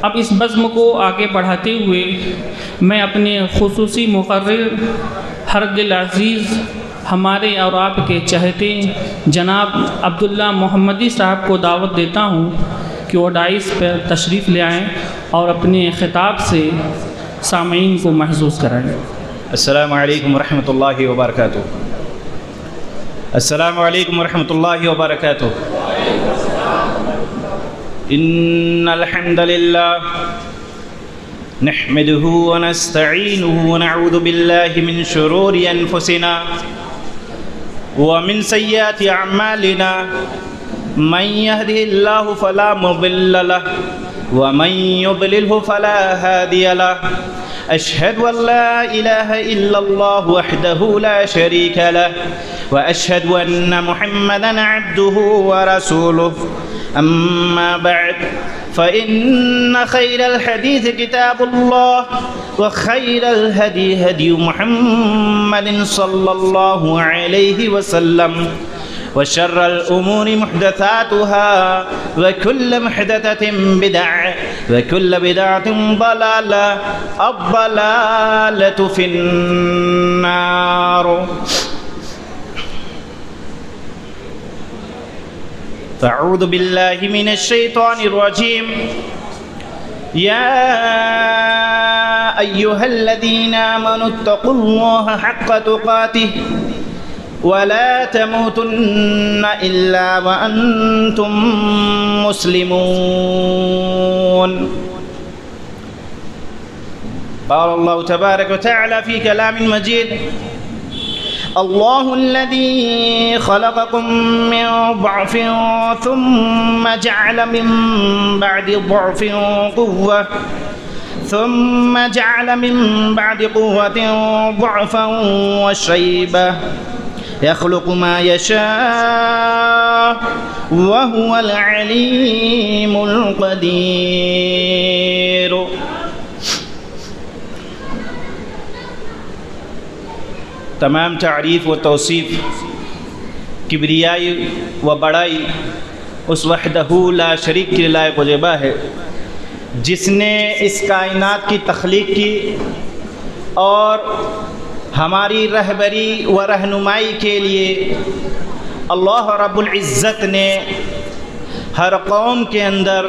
اب اس بزم کو آگے بڑھاتے ہوئے میں اپنے خصوصی مقرر ہردل عزیز ہمارے اور آپ کے چہتے جناب عبداللہ محمدی صاحب کو دعوت دیتا ہوں کہ وہ ڈائس پر تشریف لے آئیں اور اپنے خطاب سے سامعین کو محظوظ کرائیں۔ السلام علیکم ورحمۃ اللہ وبرکاتہ۔ السلام علیکم ورحمۃ اللہ وبرکاتہ۔ ان الحمد للہ نحمده ونستعینه ونعوذ باللہ من شرور انفسنا ومن سیئات اعمالنا من يهده الله فلا مضل له ومن يضلله فلا هادي له أشهد أن لا إله إلا الله وحده لا شريك له وأشهد أن محمدًا عبده ورسوله أما بعد فإن خير الحديث كتاب الله وخير الهدي هدي محمد صلى الله عليه وسلم وشر الأمور محدثاتها وكل محدثة بدعة وكل بدعة ضلالة الضلالة في النار فأعوذ بالله من الشيطان الرجيم يا أيها الذين آمنوا اتقوا الله حق تقاته ولا تموتن إلا وأنتم مسلمون قال الله تبارك وتعالى في كلام مجيد الله الذي خلقكم من ضعف ثم جعل من بعد ضعف قوة ثم جعل من بعد قوة ضعفا وشيبة يخلق ما يشاء وهو العليم القدير۔ تمام تعریف و توصیف کبریائی و بڑائی اس وحدہ لا شریک کے لائق و جبا ہے جس نے اس کائنات کی تخلیق کی اور ہماری رہبری و رہنمائی کے لیے اللہ رب العزت نے ہر قوم کے اندر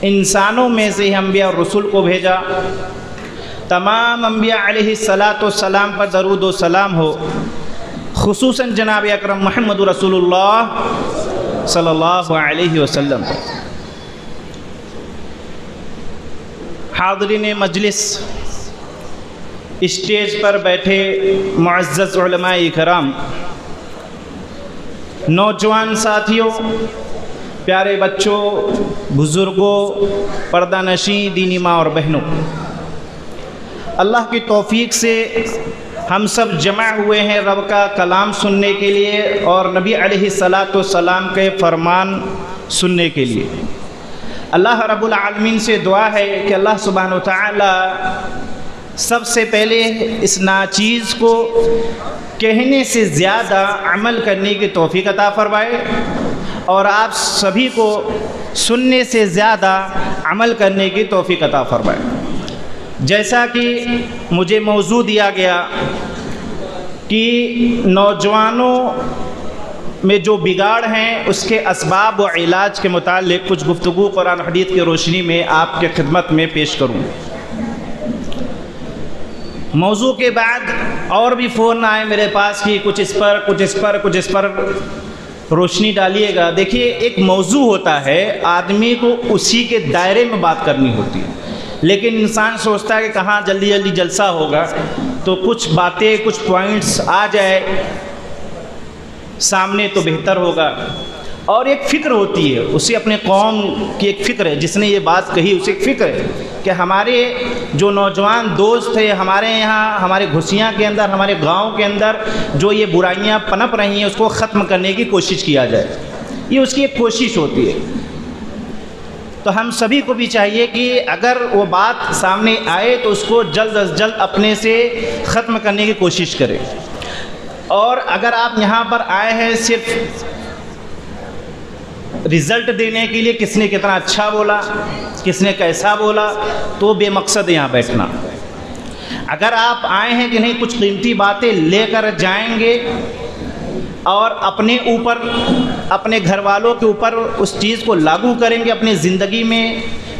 انسانوں میں سے انبیاء اور رسول کو بھیجا۔ تمام انبیاء علیہ السلام پر درود و سلام ہو، خصوصاً جناب اکرم محمد رسول اللہ صلی اللہ علیہ وسلم پر۔ حاضرین مجلس، اسٹیج پر بیٹھے معزز علماء کرام، نوجوان ساتھیوں، پیارے بچوں، بزرگوں، پردہ نشین دینی ماں اور بہنوں، اللہ کی توفیق سے ہم سب جمع ہوئے ہیں رب کا کلام سننے کے لیے اور نبی علیہ السلام کے فرمان سننے کے لیے۔ اللہ رب العالمین سے دعا ہے کہ اللہ سبحانہ وتعالی سب سے پہلے اس ناچیز کو کہنے سے زیادہ عمل کرنے کی توفیق عطا فرمائے اور آپ سبھی کو سننے سے زیادہ عمل کرنے کی توفیق عطا فرمائے۔ جیسا کہ مجھے موضوع دیا گیا کہ نوجوانوں میں جو بگاڑ ہیں اس کے اسباب و علاج کے متعلق کچھ گفتگو قرآن حدیث کی روشنی میں آپ کے خدمت میں پیش کروں۔ موضوع کے بعد اور بھی فون آئے میرے پاس کہ کچھ اس پر روشنی ڈالیے گا۔ دیکھیے، ایک موضوع ہوتا ہے، آدمی کو اسی کے دائرے میں بات کرنی ہوتی ہے، لیکن انسان سوچتا ہے کہ کہاں جلدی جلسہ ہوگا تو کچھ باتیں، کچھ پوائنٹس آ جائے سامنے تو بہتر ہوگا۔ اور ایک فکر ہوتی ہے، اسے اپنے قوم کی ایک فکر ہے، جس نے یہ بات کہی اسے ایک فکر ہے کہ ہمارے جو نوجوان دوست ہیں ہمارے یہاں، ہمارے گھسیاں کے اندر، ہمارے گاؤں کے اندر جو یہ برائیاں پنپ رہی ہیں اس کو ختم کرنے کی کوشش کیا جائے، یہ اس کی ایک کوشش ہوتی ہے۔ تو ہم سبھی کو بھی چاہیے کہ اگر وہ بات سامنے آئے تو اس کو جلد از جلد اپنے سے ختم کرنے کی کوشش کریں۔ اور اگر آپ یہاں پر آئے ہیں صرف رزلٹ دینے کے لیے کس نے کتنا اچھا بولا، کس نے کیسا بولا، تو بے مقصد یہاں بیٹھنا۔ اگر آپ آئے ہیں کہ نہیں کچھ قیمتی باتیں لے کر جائیں گے اور اپنے اوپر، اپنے گھر والوں کے اوپر اس چیز کو لاگو کریں گے، اپنی زندگی میں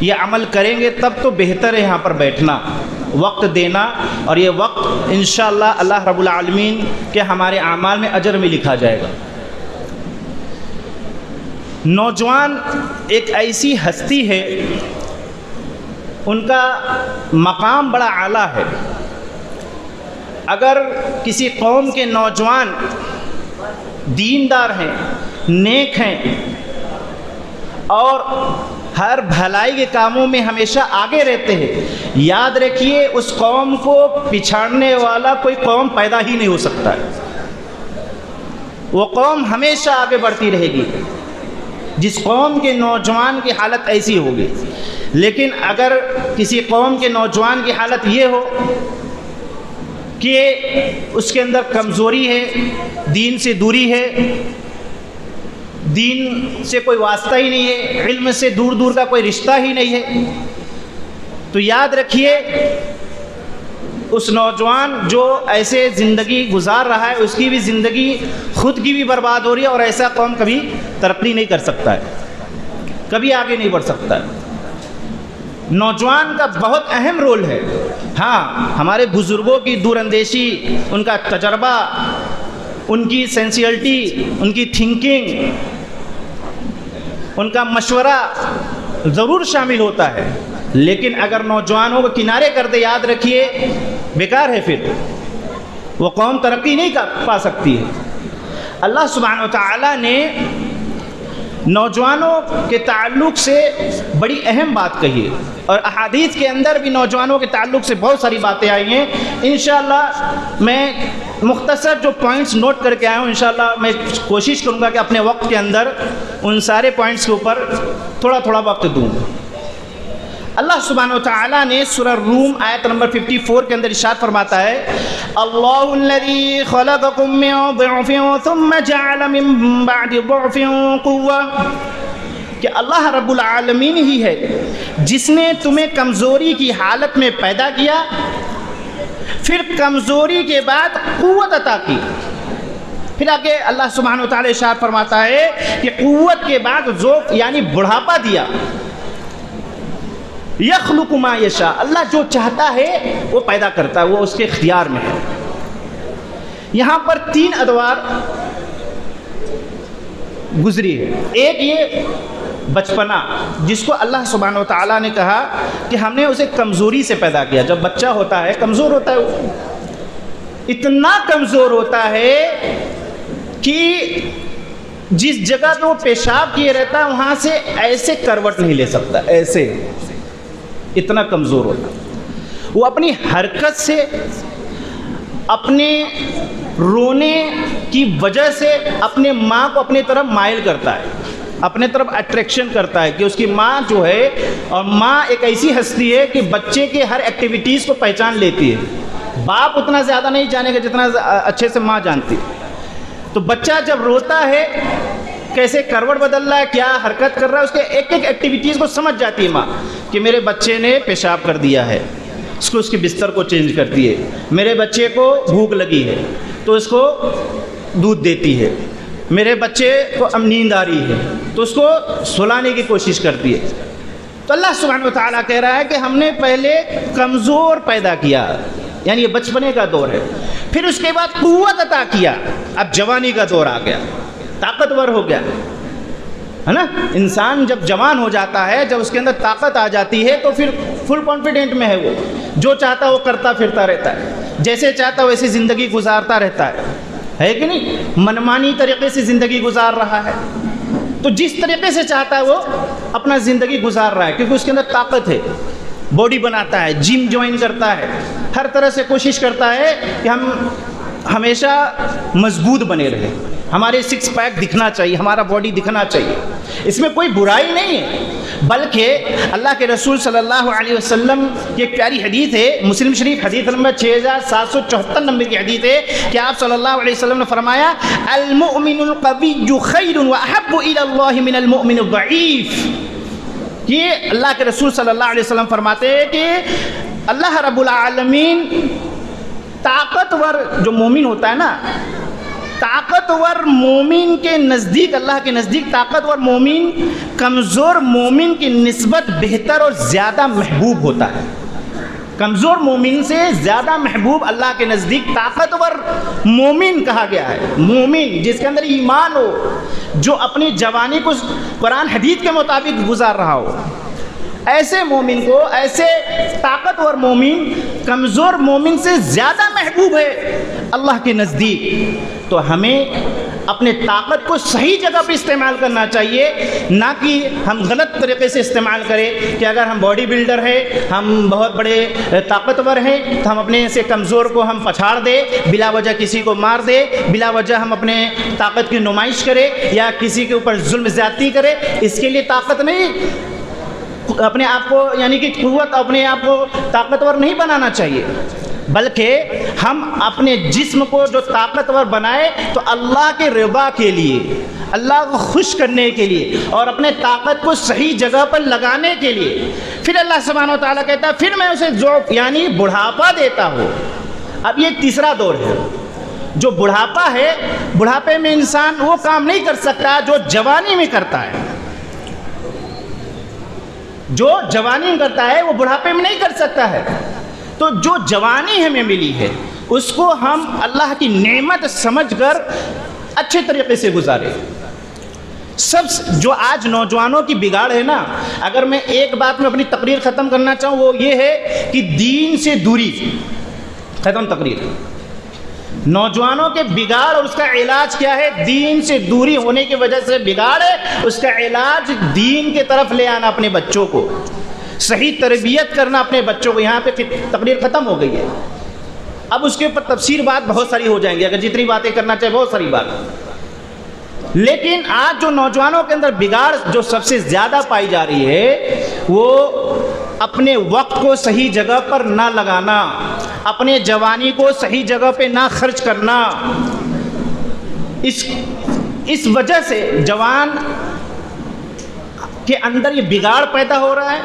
یہ عمل کریں گے، تب تو بہتر ہے یہاں پر بیٹھنا، وقت دینا، اور یہ وقت انشاءاللہ اللہ رب العالمین کے ہمارے اعمال میں اجر میں لکھا جائے گا۔ نوجوان ایک ایسی ہستی ہے، ان کا مقام بڑا اعلیٰ ہے۔ اگر کسی قوم کے نوجوان دیندار ہیں، نیک ہیں، اور ہر بھلائی کے کاموں میں ہمیشہ آگے رہتے ہیں، یاد رکھیے اس قوم کو پچھاڑنے والا کوئی قوم پیدا ہی نہیں ہو سکتا ہے۔ وہ قوم ہمیشہ آگے بڑھتی رہے گی جس قوم کے نوجوان کی حالت ایسی ہوگی۔ لیکن اگر کسی قوم کے نوجوان کی حالت یہ ہو کہ اس کے اندر کمزوری ہے، دین سے دوری ہے، دین سے کوئی واسطہ ہی نہیں ہے، علم سے دور دور کا کوئی رشتہ ہی نہیں ہے، تو یاد رکھیے اس نوجوان جو ایسے زندگی گزار رہا ہے، اس کی بھی زندگی خود کی بھی برباد ہو رہی ہے، اور ایسا قوم کبھی ترقی نہیں کر سکتا ہے، کبھی آگے نہیں بڑھ سکتا ہے۔ نوجوان کا بہت اہم رول ہے۔ ہاں، ہمارے بزرگوں کی دور اندیشی، ان کا تجربہ، ان کی سینسیئلٹی، ان کی تھنکنگ، ان کا مشورہ ضرور شامل ہوتا ہے، لیکن اگر نوجوانوں کو کنارے کر دے، یاد رکھیے بیکار ہے، پھر وہ قوم ترقی نہیں پا سکتی ہے۔ اللہ سبحانہ و تعالیٰ نے نوجوانوں کے تعلق سے بڑی اہم بات کہی ہے، اور احادیث کے اندر بھی نوجوانوں کے تعلق سے بہت ساری باتیں آئی ہیں۔ انشاءاللہ میں مختصر جو پوائنٹس نوٹ کر کے آیا ہوں، انشاءاللہ میں کوشش کروں گا کہ اپنے وقت کے اندر ان سارے پوائنٹس کے اوپر تھوڑا تھوڑا وقت دوں۔ اللہ سبحانہ وتعالی نے سورہ الروم آیت نمبر 54 کے اندر ارشاد فرماتا ہے، اللہ الذی خلقکم من ضعف ثم جعل من بعد ضعف قوة، کہ اللہ رب العالمین ہی ہے جس نے تمہیں کمزوری کی حالت میں پیدا کیا، پھر کمزوری کے بعد قوت عطا کی۔ پھر آگے اللہ سبحانہ وتعالی ارشاد فرماتا ہے کہ قوت کے بعد ضعف یعنی بڑھاپا دیا۔ یخلق ما یشاء، اللہ جو چاہتا ہے وہ پیدا کرتا ہے، وہ اس کے اختیار میں ہے۔ یہاں پر 3 ادوار گزری ہے۔ ایک یہ بچپنا، جس کو اللہ سبحانہ وتعالی نے کہا کہ ہم نے اسے کمزوری سے پیدا کیا۔ جب بچہ ہوتا ہے کمزور ہوتا ہے، وہ اتنا کمزور ہوتا ہے کہ جس جگہ پہ وہ پیشاب کیے رہتا ہے وہاں سے ایسے کروٹ نہیں لے سکتا، ایسے، اتنا کمزور ہوتا ہے۔ وہ اپنی حرکت سے، اپنے رونے کی وجہ سے اپنے ماں کو اپنی طرف مائل کرتا ہے، اپنے طرف اٹریکشن کرتا ہے کہ اس کی ماں جو ہے، اور ماں ایک ایسی ہستی ہے کہ بچے کے ہر ایکٹیویٹیز کو پہچان لیتی ہے۔ باپ اتنا زیادہ نہیں جانے گا جتنا اچھے سے ماں جانتی۔ تو بچہ جب روتا ہے، کیسے کروٹ بدل رہا ہے، کیا حرکت کر رہا ہے، اس کے ایک ایک ایکٹیویٹیز کو سمجھ جاتی ہے ماں، کہ میرے بچے نے پیشاب کر دیا ہے، اس کو اس کے بستر کو چینج کرتی ہے، میرے بچے کو بھوک لگی ہے تو اس کو دودھ دیتی ہے، میرے بچے کو نیند آ رہی ہے تو اس کو سلانے کی کوشش کرتی ہے۔ تو اللہ سبحانہ وتعالیٰ کہہ رہا ہے کہ ہم نے پہلے کمزور پیدا کیا، یعنی یہ بچپنے کا دور ہے، پھر اس کے بعد قوت عطا کیا، اب جوانی کا دور آ گیا، طاقتور ہو گیا ہے نا۔ انسان جب جوان ہو جاتا ہے، جب اس کے اندر طاقت آ جاتی ہے تو پھر فل کانفیڈنٹ میں ہے، وہ جو چاہتا وہ کرتا پھرتا رہتا ہے، جیسے چاہتا ویسے زندگی گزارتا رہتا ہے کہ نہیں، منمانی طریقے سے زندگی گزار رہا ہے۔ تو جس طریقے سے چاہتا ہے وہ اپنا زندگی گزار رہا ہے، کیونکہ اس کے اندر طاقت ہے، باڈی بناتا ہے، جم جوائن کرتا ہے، ہر طرح سے کوشش کرتا ہے کہ ہم ہمیشہ مضبوط بنے رہیں۔ ہمارے سکس پیک دکھنا چاہیے، ہمارا باڈی دکھنا چاہیے، اس میں کوئی برائی نہیں ہے، بلکہ اللہ کے رسول صلی اللہ علیہ وسلم کی ایک پیاری حدیث ہے، مسلم شریف حدیث نمبر 6774 نمبر کی حدیث ہے کہ آپ صلی اللہ علیہ وسلم نے فرمایا المؤمن القوی خیر واحب الی اللہ من المؤمن الضعیف. یہ اللہ کے رسول صلی اللہ علیہ وسلم فرماتے ہیں کہ اللہ رب العالمین طاقتور جو مومن ہوتا ہے نا، طاقتور مومن کے نزدیک، اللہ کے نزدیک طاقتور مومن کمزور مومن کی نسبت بہتر اور زیادہ محبوب ہوتا ہے. کمزور مومن سے زیادہ محبوب اللہ کے نزدیک طاقتور مومن کہا گیا ہے. مومن جس کے اندر ایمان ہو، جو اپنی جوانی کو قرآن حدیث کے مطابق گزار رہا ہو، ایسے مومن کو، ایسے طاقتور مومن کمزور مومن سے زیادہ محبوب ہے اللہ کے نزدیک. تو ہمیں اپنے طاقت کو صحیح جگہ پہ استعمال کرنا چاہیے، نہ کہ ہم غلط طریقے سے استعمال کریں کہ اگر ہم باڈی بلڈر ہیں، ہم بہت بڑے طاقتور ہیں، تو ہم اپنے سے کمزور کو ہم پچھاڑ دیں، بلا وجہ کسی کو مار دیں، بلا وجہ ہم اپنے طاقت کی نمائش کریں یا کسی کے اوپر ظلم زیادتی کریں. اس کے لیے طاقت نہیں، اپنے آپ کو یعنی کہ قوت اپنے آپ کو طاقتور نہیں بنانا چاہیے، بلکہ ہم اپنے جسم کو جو طاقتور بنائے تو اللہ کے رضا کے لیے، اللہ کو خوش کرنے کے لیے اور اپنے طاقت کو صحیح جگہ پر لگانے کے لیے. پھر اللہ سبحانہ و تعالیٰ کہتا ہے پھر میں اسے ضعف یعنی بڑھاپا دیتا ہوں. اب یہ تیسرا دور ہے، جو بڑھاپا ہے، بڑھاپے میں انسان وہ کام نہیں کر سکتا جو جوانی میں کرتا ہے. جو جوانی میں کرتا ہے وہ بڑھاپے میں نہیں کر سکتا ہے. تو جو جوانی ہمیں ملی ہے اس کو ہم اللہ کی نعمت سمجھ کر اچھے طریقے سے گزارے. سب جو آج نوجوانوں کی بگاڑ ہے نا، اگر میں ایک بات میں اپنی تقریر ختم کرنا چاہوں وہ یہ ہے کہ دین سے دوری. ختم تقریر. نوجوانوں کے بگاڑ اور اس کا علاج کیا ہے؟ دین سے دوری ہونے کی وجہ سے بگاڑ ہے، اس کا علاج دین کے طرف لے آنا، اپنے بچوں کو صحیح تربیت کرنا اپنے بچوں کو. یہاں پہ تقریر ختم ہو گئی ہے، اب اس کے اوپر تفسیر بات بہت ساری ہو جائیں گی، اگر جتنی باتیں کرنا چاہے بہت ساری بات. لیکن آج جو نوجوانوں کے اندر بگاڑ جو سب سے زیادہ پائی جا رہی ہے وہ اپنے وقت کو صحیح جگہ پر نہ لگانا، اپنے جوانی کو صحیح جگہ پہ نہ خرچ کرنا. اس وجہ سے جوان کے اندر یہ بگاڑ پیدا ہو رہا ہے.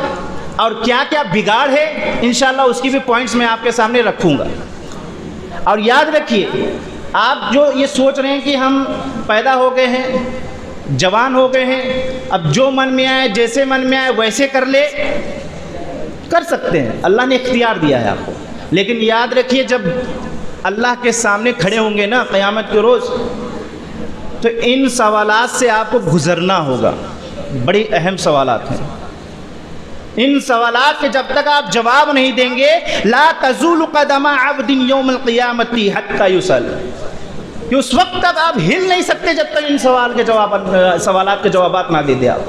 اور کیا کیا بگاڑ ہے انشاءاللہ اس کی بھی پوائنٹس میں آپ کے سامنے رکھوں گا. اور یاد رکھیے، آپ جو یہ سوچ رہے ہیں کہ ہم پیدا ہو گئے ہیں، جوان ہو گئے ہیں، اب جو من میں آئے جیسے من میں آئے ویسے کر لے، کر سکتے ہیں، اللہ نے اختیار دیا ہے آپ کو. لیکن یاد رکھیے جب اللہ کے سامنے کھڑے ہوں گے نا قیامت کے روز، تو ان سوالات سے آپ کو گزرنا ہوگا. بڑی اہم سوالات ہیں. ان سوالات کے جب تک آپ جواب نہیں دیں گے، لا تزول قدم عبد یوم القیامت حتی یسأل، کہ اس وقت تک آپ ہل نہیں سکتے جب تک ان سوالات کے جوابات نہ دے دیں آپ.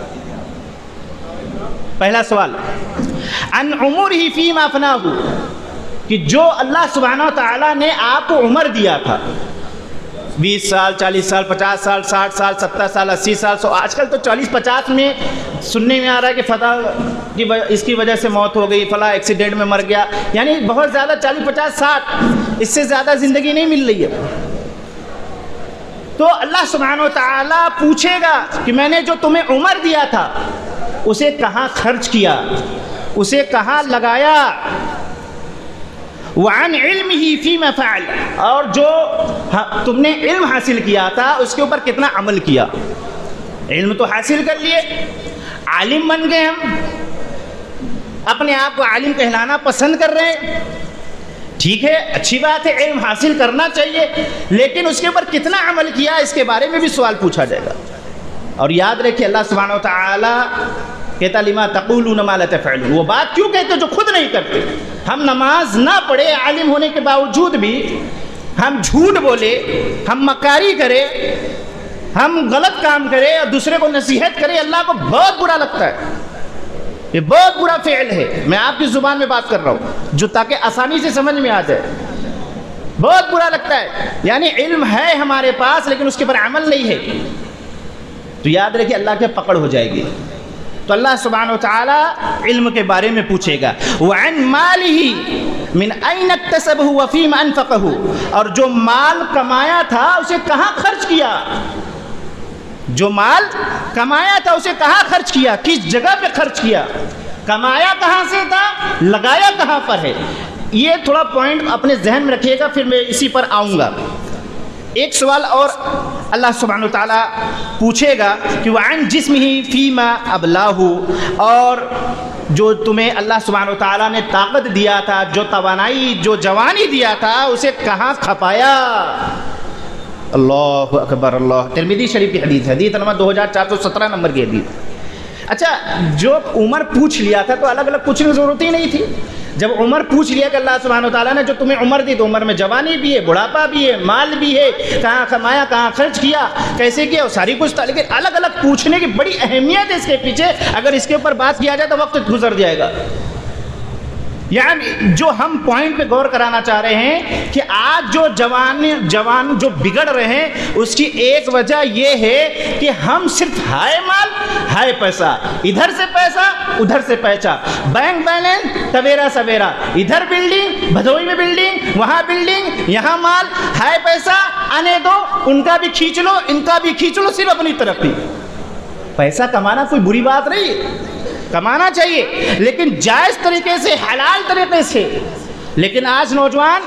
پہلا سوال عن عمرہ فیما افناہ، کہ جو اللہ سبحانہ و تعالیٰ نے آپ کو عمر دیا تھا، 20 سال 40 سال 50 سال 60 سال 70 سال 80 سال 100، آج کل تو 40-50 میں سننے میں آ رہا ہے کہ فلاں اس کی وجہ سے موت ہو گئی، فلاں ایکسیڈنٹ میں مر گیا، یعنی بہت زیادہ 40-50-60 اس سے زیادہ زندگی نہیں مل رہی ہے. تو اللہ سبحانہ و تعالیٰ پوچھے گا کہ میں نے جو تمہیں عمر دیا تھا اسے کہاں خرچ کیا، اسے کہاں لگایا. وعن علمہ فیما فعل، اور جو تم نے علم حاصل کیا تھا اس کے اوپر کتنا عمل کیا. علم تو حاصل کر لیے، عالم بن گئے، ہم اپنے آپ کو عالم کہلانا پسند کر رہے ہیں، ٹھیک ہے، اچھی بات ہے، علم حاصل کرنا چاہیے، لیکن اس کے اوپر کتنا عمل کیا اس کے بارے میں بھی سوال پوچھا جائے گا. اور یاد رکھیں اللہ سبحانہ و تعالی کہتا لما تقولون ما لا تفعلون، وہ بات کیوں کہتے جو خود نہیں کرتے. ہم نماز نہ پڑھے عالم ہونے کے باوجود بھی ہم جھوٹ بولے، ہم مکاری کرے، ہم غلط کام کرے اور دوسرے کو نصیحت کرے، اللہ کو بہت برا لگتا ہے. یہ بہت برا فعل ہے. میں آپ کی زبان میں بات کر رہا ہوں جو تاکہ آسانی سے سمجھ میں آ جائے. بہت برا لگتا ہے. یعنی علم ہے ہمارے پاس لیکن اس کے پر عمل نہیں ہے تو یاد رکھیے اللہ کے پکڑ ہو جائے گی. تو اللہ سبحانہ وتعالی علم کے بارے میں پوچھے گا. وَعَنْ مَالِهِ مِنْ أَيْنَ اكْتَسَبَهُ وَفِيمَ أَنْفَقَهُ, اور جو مال کمایا تھا اسے کہاں خرچ کیا, جو مال کمایا تھا اسے کہاں خرچ کیا, کس جگہ پہ خرچ کیا, کمایا کہاں سے تھا, لگایا کہاں پر ہے. یہ تھوڑا پوائنٹ اپنے ذہن میں رکھیے گا, پھر میں اسی پر آؤں گا. ایک سوال اور اللہ سبحانہ وتعالیٰ پوچھے گا کہ وَعَنْ جِسْمِهِ فِيمَا أَبْلَاهُ, اور جو تمہیں اللہ سبحانہ وتعالیٰ نے طاقت دیا تھا, جو توانائی, جو جوانی دیا تھا, اسے کہاں کھپایا. اللہ اکبر اللہ. ترمذی شریف کی حدیث ہے, حدیث نمبر 2417 نمبر کی حدیث. اچھا, جو عمر پوچھ لیا تھا تو الگ الگ پوچھنے کی ضرورت ہی نہیں تھی. جب عمر پوچھ لیا کہ اللہ سبحانہ وتعالیٰ نے جو تمہیں عمر دی, تو عمر میں جوانی بھی ہے, بڑھاپا بھی ہے, مال بھی ہے, کہاں کمایا, کہاں خرچ کیا, کیسے کیا, وہ ساری کچھ تھا. لیکن الگ الگ پوچھنے کی بڑی اہمیت ہے اس کے پیچھے. اگر اس کے اوپر بات کیا جائے تو وقت گزر جائے گا. یعنی جو ہم پوائنٹ پہ غور کرانا چاہ رہے ہیں کہ آج جو جوان جو بگڑ رہے ہیں, اس کی ایک وجہ یہ ہے کہ ہم صرف ہائے مال ہائے پیسہ, ادھر سے پیسہ ادھر سے پیسہ, بینک بیلنس تویرا سویرا, ادھر بلڈنگ, بھدوئی میں بلڈنگ, وہاں بلڈنگ, یہاں مال, ہائے پیسہ, آنے دو, ان کا بھی کھینچ لو, ان کا بھی کھینچ لو, صرف اپنی طرف ہی. پیسہ کمانا کوئی بری بات نہیں, کمانا چاہیے لیکن جائز طریقے سے, حلال طریقے سے. لیکن آج نوجوان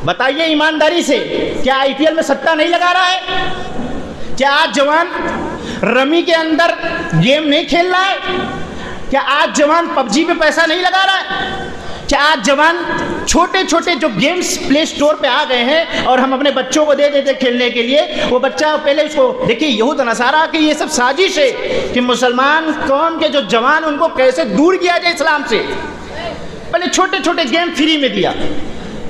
بتائیے ایمانداری سے, کیا آئی پی ایل میں سٹا نہیں لگا رہا ہے؟ کیا آج جوان رمی کے اندر گیم نہیں کھیل رہا ہے؟ کیا آج جوان پب جی پہ پیسہ نہیں لگا رہا ہے؟ کیا آج جوان چھوٹے چھوٹے جو گیمز پلے سٹور پہ آ گئے ہیں اور ہم اپنے بچوں کو دے دیتے کھیلنے کے لیے, وہ بچہ پہلے اس کو دیکھیے, یہود نصارہ کی یہ سب سازش ہے کہ مسلمان قوم کے جو جوان ان کو کیسے دور کیا جائے اسلام سے. پہلے چھوٹے چھوٹے گیم فری میں دیا,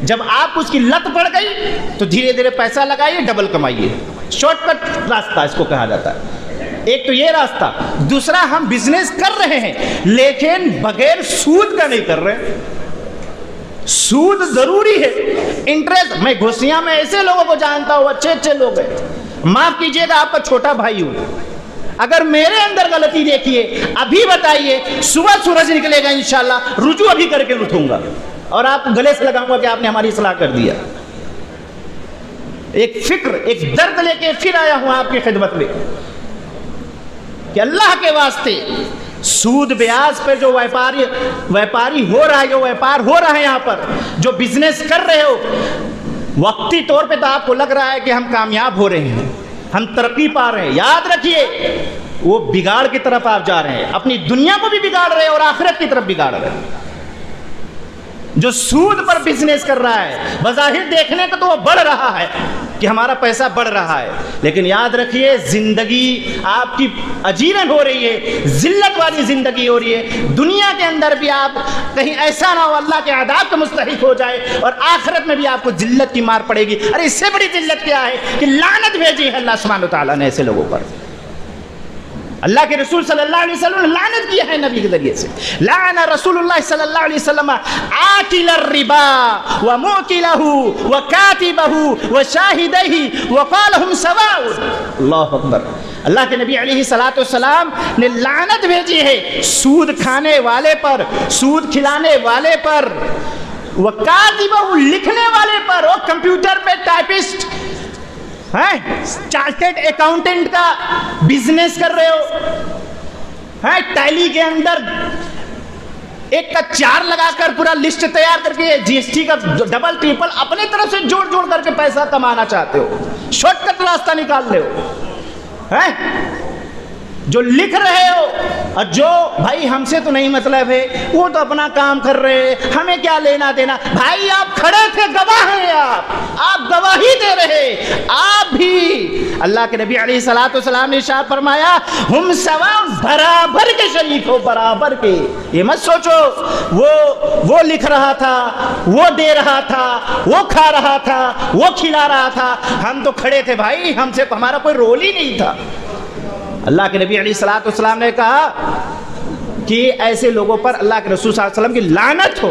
جب آپ اس کی لت پڑ گئی تو دھیرے دھیرے پیسہ لگائیے, ڈبل کمائیے. شارٹ کٹ راستہ اس کو کہا جاتا ہے. ایک تو یہ راستہ. دوسرا, ہم بزنس کر رہے ہیں لیکن بغیر سود کا نہیں کر رہے. سود ضروری ہے, انٹرسٹ. میں گھوسیاں میں ایسے لوگوں کو جانتا ہوں, اچھے اچھے لوگ ہیں, معاف کیجئے گا آپ کا چھوٹا بھائی ہوں. اگر میرے اندر غلطی دیکھیے, ابھی بتائیے, صبح سورج نکلے گا انشاءاللہ, رجوع ابھی کر کے اٹھوں گا اور آپ کو گلے سے لگاؤں گا کہ آپ نے ہماری اصلاح کر دیا. ایک فکر, ایک درد لے کے پھر آیا ہوں آپ کی خدمت میں کہ اللہ کے واسطے سود بیاج پر جو ویپاری ہو رہا ہے, جو ویپار ہو رہا ہے یہاں پر, جو بزنس کر رہے ہو, وقتی طور پہ تو آپ کو لگ رہا ہے کہ ہم کامیاب ہو رہے ہیں, ہم ترقی پا رہے ہیں. یاد رکھیے وہ بگاڑ کی طرف آپ جا رہے ہیں, اپنی دنیا کو بھی بگاڑ رہے ہیں اور آخرت کی طرف بگاڑ رہے ہیں. جو سود پر بزنس کر رہا ہے, بظاہر دیکھنے کا تو وہ بڑھ رہا ہے کہ ہمارا پیسہ بڑھ رہا ہے, لیکن یاد رکھیے زندگی آپ کی اجیرن ہو رہی ہے, ذلت والی زندگی ہو رہی ہے. دنیا کے اندر بھی آپ کہیں ایسا نہ ہو اللہ کے عذاب کا مستحق ہو جائے اور آخرت میں بھی آپ کو ذلت کی مار پڑے گی. ارے اس سے بڑی ذلت کیا ہے کہ لعنت بھیجی ہے اللہ سبحانہ وتعالیٰ نے ایسے لوگوں پر. اللہ کے رسول صلی اللہ علیہ وسلم نے لعنت کیا ہے نبی کے ذریعے سے. لعن رسول اللہ صلی اللہ علیہ وسلم آکل الربا وموکلہ وکاتبہ وشاہدہ وقال ہم سواء. اللہ اکبر. اللہ کے نبی علیہ الصلوۃ والسلام نے لعنت بھیجی ہے سود کھانے والے پر, سود کھلانے والے پر, وکاتبہ لکھنے والے پر, اور کمپیوٹر پہ ٹائپسٹ, چارٹرڈ اکاؤنٹنٹ کا بزنس کر رہے ہو, ٹیلی کے اندر ایک کا 4 لگا کر پورا لسٹ تیار کر کے جی ایس ٹی کا ڈبل ٹرپل اپنے طرف سے جوڑ جوڑ کر کے پیسہ کمانا چاہتے ہو, شارٹ کٹ راستہ نکال رہے ہو. جو لکھ رہے ہو اور جو بھائی ہم سے تو نہیں مطلب ہے, وہ تو اپنا کام کر رہے ہیں, ہمیں کیا لینا دینا. بھائی آپ کھڑے تھے, گواہ ہیں آپ گواہی دے رہے. آپ بھی اللہ کے نبی علیہ الصلوۃ والسلام نے ارشاد فرمایا ہم سواء, برابر کے شریک ہو, برابر کے. یہ مت سوچو وہ لکھ رہا تھا, وہ دے رہا تھا, وہ کھا رہا تھا, وہ کھلا رہا تھا, ہم تو کھڑے تھے بھائی, ہم سے ہمارا کوئی رول ہی نہیں تھا. اللہ کے نبی علیہ الصلوۃ والسلام نے کہا کہ ایسے لوگوں پر اللہ کے رسول صلی اللہ علیہ وسلم کی لعنت ہو.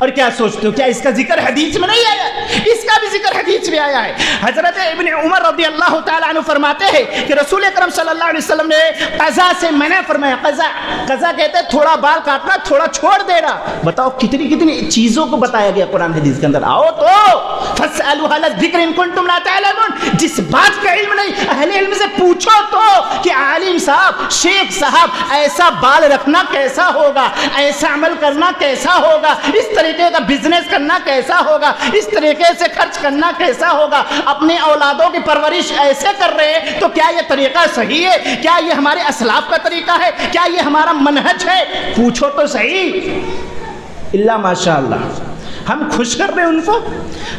اور کیا سوچتے ہو، کیا اس کا ذکر حدیث میں نہیں آیا؟ اس کا بھی ذکر حدیث میں آیا ہے۔ حضرت ابن عمر رضی اللہ تعالیٰ عنہ فرماتے ہیں کہ رسول اکرم صلی اللہ علیہ وسلم نے قضا سے منع فرمایا۔ قضا کہتے ہیں تھوڑا بال کاٹنا، تھوڑا چھوڑ دینا۔ بتاؤ کتنی کتنی چیزوں کو بتایا گیا قرآن حدیث کے اندر۔ آؤ تو فاسألوا اہل الذکر ان کنتم لا تعلمون، جس بات کا علم نہیں اہل علم سے پوچھو تو کہ عالم صاحب، شیخ صاحب، ایسا بال رکھنا کیسا ہوگا، ایسا عمل کرنا کیسا ہوگا، اس طریقے کا بزنس کرنا کیسا ہوگا، اس طریقے سے خرچ کرنا کیسا ہوگا، اپنے اولادوں کی پرورش ایسے کر رہے ہیں تو کیا یہ طریقہ صحیح ہے؟ کیا یہ ہمارے اسلاف کا طریقہ ہے؟ کیا یہ ہمارا منہج ہے؟ پوچھو تو صحیح۔ اللہ ماشاء اللہ، ہم خوش کر رہے ہیں ان کو۔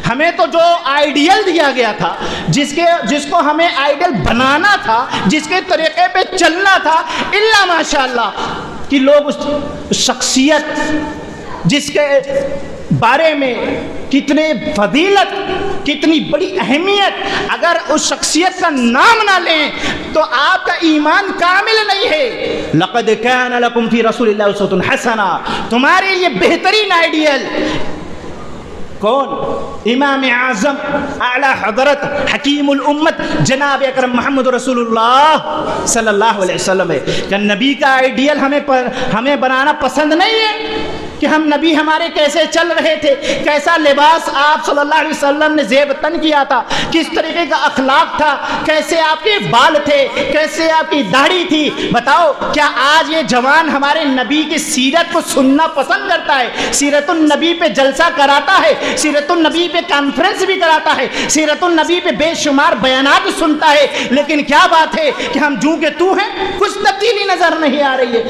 ہمیں تو جو آئیڈیل دیا گیا تھا، جس کو ہمیں آئیڈیل بنانا تھا، جس کے طریقے پہ چلنا تھا، اللہ ماشاء اللہ کہ لوگ اس شخصیت جس کے بارے میں کتنے فضیلت، کتنی بڑی اہمیت، اگر اس شخصیت کا نام نہ لیں تو آپ کا ایمان کامل نہیں ہے۔ لقد کان لکم فی رسول اللہ اسوۃ حسنہ، تمہارے لیے بہترین آئیڈیل کون؟ امام اعظم اعلی حضرت حکیم الامت جناب اکرم محمد رسول اللہ صلی اللہ علیہ وسلم ہے۔ کہ نبی کا آئیڈیل ہمیں بنانا پسند نہیں ہے کہ ہم نبی ہمارے کیسے چل رہے تھے، کیسا لباس آپ صلی اللہ علیہ وسلم نے زیب تن کیا تھا، کس طریقے کا اخلاق تھا، کیسے آپ کے بال تھے، کیسے آپ کی داڑھی تھی۔ بتاؤ کیا آج یہ جوان ہمارے نبی کی سیرت کو سننا پسند کرتا ہے؟ سیرت النبی پہ جلسہ کراتا ہے، سیرت النبی پہ کانفرنس بھی کراتا ہے، سیرت النبی پہ بے شمار بیانات سنتا ہے، لیکن کیا بات ہے کہ ہم جو کہ تو ہیں، کچھ تبدیلی نظر نہیں آ رہی ہے۔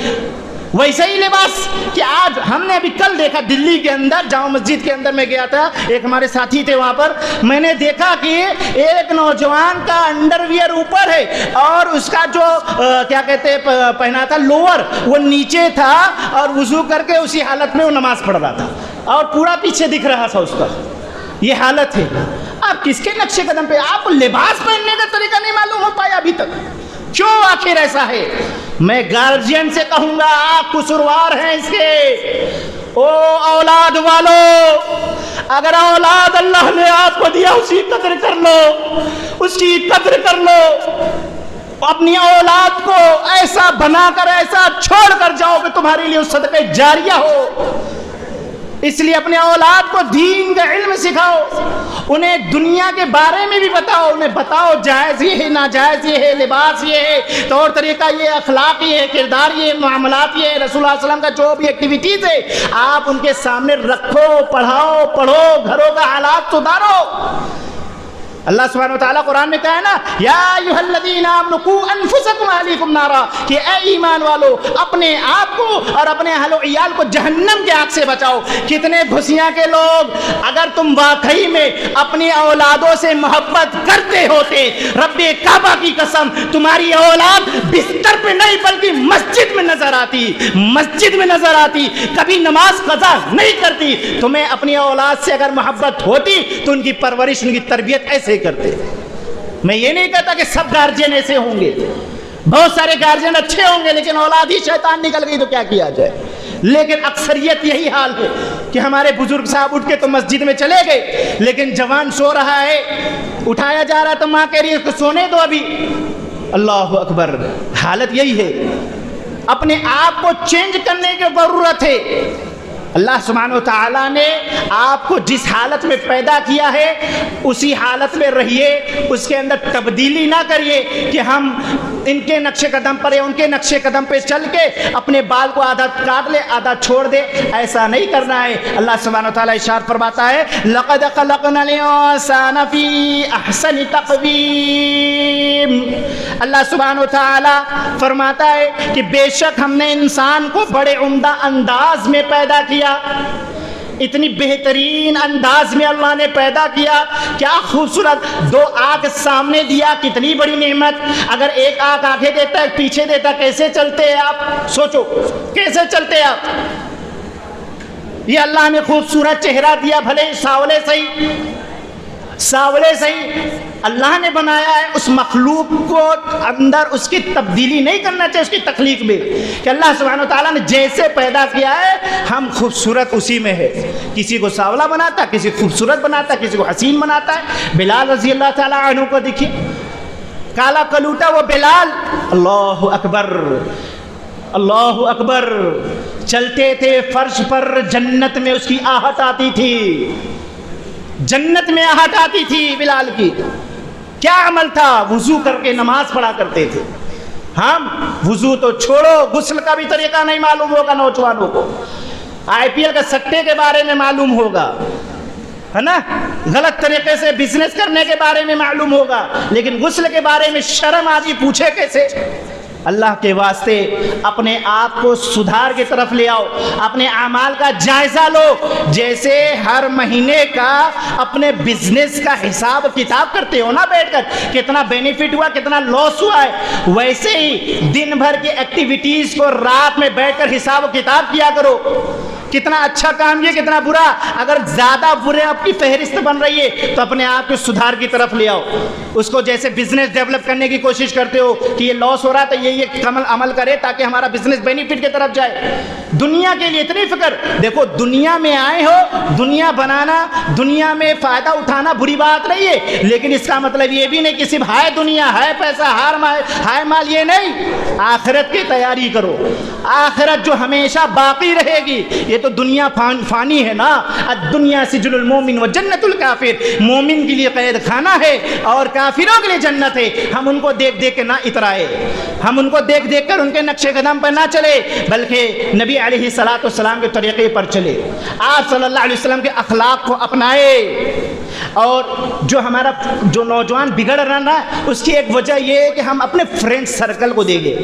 ویسے ہی لباس کہ آج ہم نے ابھی کل دیکھا دلی کے اندر جامع مسجد کے اندر میں گیا تھا، ایک ہمارے ساتھی تھے وہاں پر، میں نے دیکھا کہ ایک نوجوان کا انڈر ویئر اوپر ہے اور اس کا جو کیا کہتے ہیں پہنا تھا لوور وہ نیچے تھا، اور وضو کر کے اسی حالت میں وہ نماز پڑھ رہا تھا اور پورا پیچھے دکھ رہا تھا اس کا۔ یہ حالت ہے۔ آپ کس کے نقشے قدم پہ؟ آپ کو لباس پہننے کا طریقہ نہیں معلوم ہو پایا ابھی تک، کیوں آخر ایسا ہے؟ میں گارجین سے کہوں گا آپ قصوروار ہیں اس کے۔ او اولاد والو، اگر اولاد اللہ نے آپ کو دیا اس کی قدر کر لو، اس کی قدر کر لو۔ اپنی اولاد کو ایسا بنا کر، ایسا چھوڑ کر جاؤ کہ تمہارے لیے اس صدقہ جاریہ ہو۔ اس لیے اپنے اولاد کو دین کا علم سکھاؤ، انہیں دنیا کے بارے میں بھی بتاؤ، انہیں بتاؤ جائز یہ ہے، ناجائز یہ ہے، لباس یہ ہے، طور طریقہ یہ، اخلاق یہ ہے، کردار یہ، معاملات یہ ہے، رسول اللہ علیہ وسلم کا جو بھی ایکٹیویٹیز ہے آپ ان کے سامنے رکھو، پڑھاؤ، پڑھو، گھروں کا حالات سدھارو۔ اللہ سبحانہ وتعالیٰ قرآن میں کہا ہے نا، یا ایھا الذین آمنوا قوا انفسکم واہلیکم نارا، کہ اے ایمان والو اپنے آپ کو اور اپنے اہل و عیال کو جہنم کے آگ سے بچاؤ۔ کتنے گھسیاں کے لوگ، اگر تم واقعی میں اپنی اولادوں سے محبت کرتے ہوتے، رب کعبہ کی قسم تمہاری اولاد بستر پہ نہیں بلکہ مسجد میں نظر آتی، مسجد میں نظر آتی، کبھی نماز قضا نہیں کرتی۔ تمہیں اپنی اولاد سے اگر محبت ہوتی تو ان کی پرورش، ان کی تربیت ایسے کرتے۔ میں یہ نہیں کہتا کہ سب گارجین ایسے ہوں گے، بہت سارے گارجین اچھے ہوں گے، لیکن اولاد ہی شیطان نکل گئی تو کیا کیا جائے۔ لیکن اکثریت یہی حال ہے کہ ہمارے بزرگ صاحب اٹھ کے تو مسجد میں چلے گئے، لیکن جوان سو رہا ہے، اٹھایا جا رہا تو ماں کہہ رہی ہے اس کو سونے دو ابھی۔ اللہ اکبر، حالت یہی ہے۔ اپنے آپ کو چینج کرنے کی ضرورت ہے۔ اللہ سبحانہ وتعالیٰ نے آپ کو جس حالت میں پیدا کیا ہے اسی حالت میں رہیے، اس کے اندر تبدیلی نہ کریے کہ ہم ان کے نقش قدم پر یا ان کے نقش قدم پہ چل کے اپنے بال کو آدھا کاٹ لے آدھا چھوڑ دے، ایسا نہیں کرنا ہے۔ اللہ سبحانہ وتعالیٰ ارشاد فرماتا ہے لَقَدْ خَلَقْنَا الْإِنسَانَ فِي أَحْسَنِ تَقْوِيمٍ۔ اللہ سبحانہ وتعالیٰ فرماتا ہے کہ بے شک ہم نے انسان کو بڑے عمدہ انداز میں پیدا کیا، اتنی بہترین انداز میں اللہ نے پیدا کیا، کیا خوبصورت۔ دو آنکھ سامنے دیا، کتنی بڑی نعمت۔ اگر ایک آنکھ آگے دیتا ہے پیچھے دیتا، کیسے چلتے ہیں آپ؟ سوچو کیسے چلتے ہیں آپ؟ یہ اللہ نے خوبصورت چہرہ دیا، بھلے ساولے صحیح، ساولے صحیح اللہ نے بنایا ہے، اس مخلوق کو اندر اس کی تبدیلی نہیں کرنا چاہیے اس کی تخلیق میں، کہ اللہ سبحانہ وتعالیٰ نے جیسے پیدا کیا ہے ہم خوبصورت اسی میں ہے، کسی کو ساولا بناتا، کسی کو خوبصورت بناتا، کسی کو حسین بناتا ہے۔ بلال رضی اللہ تعالیٰ عنہ کو دیکھیے، کالا کلوٹا وہ بلال، اللہ اکبر اللہ اکبر، چلتے تھے فرش پر، جنت میں اس کی آہٹ آتی تھی، جنت میں آہٹ آتی تھی بلال کی۔ کیا عمل تھا؟ وضو کر کے نماز پڑھا کرتے تھے۔ ہم وضو تو چھوڑو، غسل کا بھی طریقہ نہیں معلوم ہوگا نوجوانوں کو، آئی پی ایل کے سٹے کے بارے میں معلوم ہوگا، ہے نا، غلط طریقے سے بزنس کرنے کے بارے میں معلوم ہوگا، لیکن غسل کے بارے میں شرم آدمی پوچھے کیسے؟ اللہ کے واسطے اپنے آپ کو سدھار کی طرف لے آؤ، اپنے اعمال کا جائزہ لو، جیسے ہر مہینے کا اپنے بزنس کا حساب کتاب کرتے ہو نا بیٹھ کر، کتنا بینیفٹ ہوا کتنا لاس ہوا ہے، ویسے ہی دن بھر کی ایکٹیویٹیز کو رات میں بیٹھ کر حساب و کتاب کیا کرو، کتنا اچھا کام کیا کتنا برا، اگر زیادہ برے آپ کی فہرست بن رہی ہے تو اپنے آپ کو سدھار کی طرف لے آؤ، اس کو جیسے بزنس ڈیولپ کرنے کی کوشش کرتے ہو کہ یہ لاس ہو رہا تو یہ عمل کرے تاکہ ہمارا بزنس بینیفٹ کی طرف جائے۔ دنیا کے لیے اتنی فکر، دیکھو دنیا میں آئے ہو، دنیا بنانا دنیا میں فائدہ اٹھانا بری بات نہیں ہے، لیکن اس کا مطلب یہ بھی نہیں کہ صرف ہائے دنیا ہائے پیسہ ہائے مال، یہ نہیں، آخرت کی تیاری کرو، آخرت جو ہمیشہ باقی رہے گی، یہ تو دنیا فانی ہے نا، الدنیا سجن المومن و جنت الکافر، مومن کے لیے قید خانہ ہے اور کافروں کے لیے جنت ہے۔ ہم ان کو دیکھ دیکھ کے نہ اترائے، ہم ان کو دیکھ دیکھ کر ان کے نقش قدم پر نہ چلے، بلکہ نبی علیہ السلام کے طریقے پر چلے، آپ صلی اللہ علیہ وسلم کے اخلاق کو اپنائے۔ اور جو نوجوان بگڑ رہا ہے اس کی ایک وجہ یہ ہے کہ ہم اپنے فرینڈ سرکل کو دیکھیں،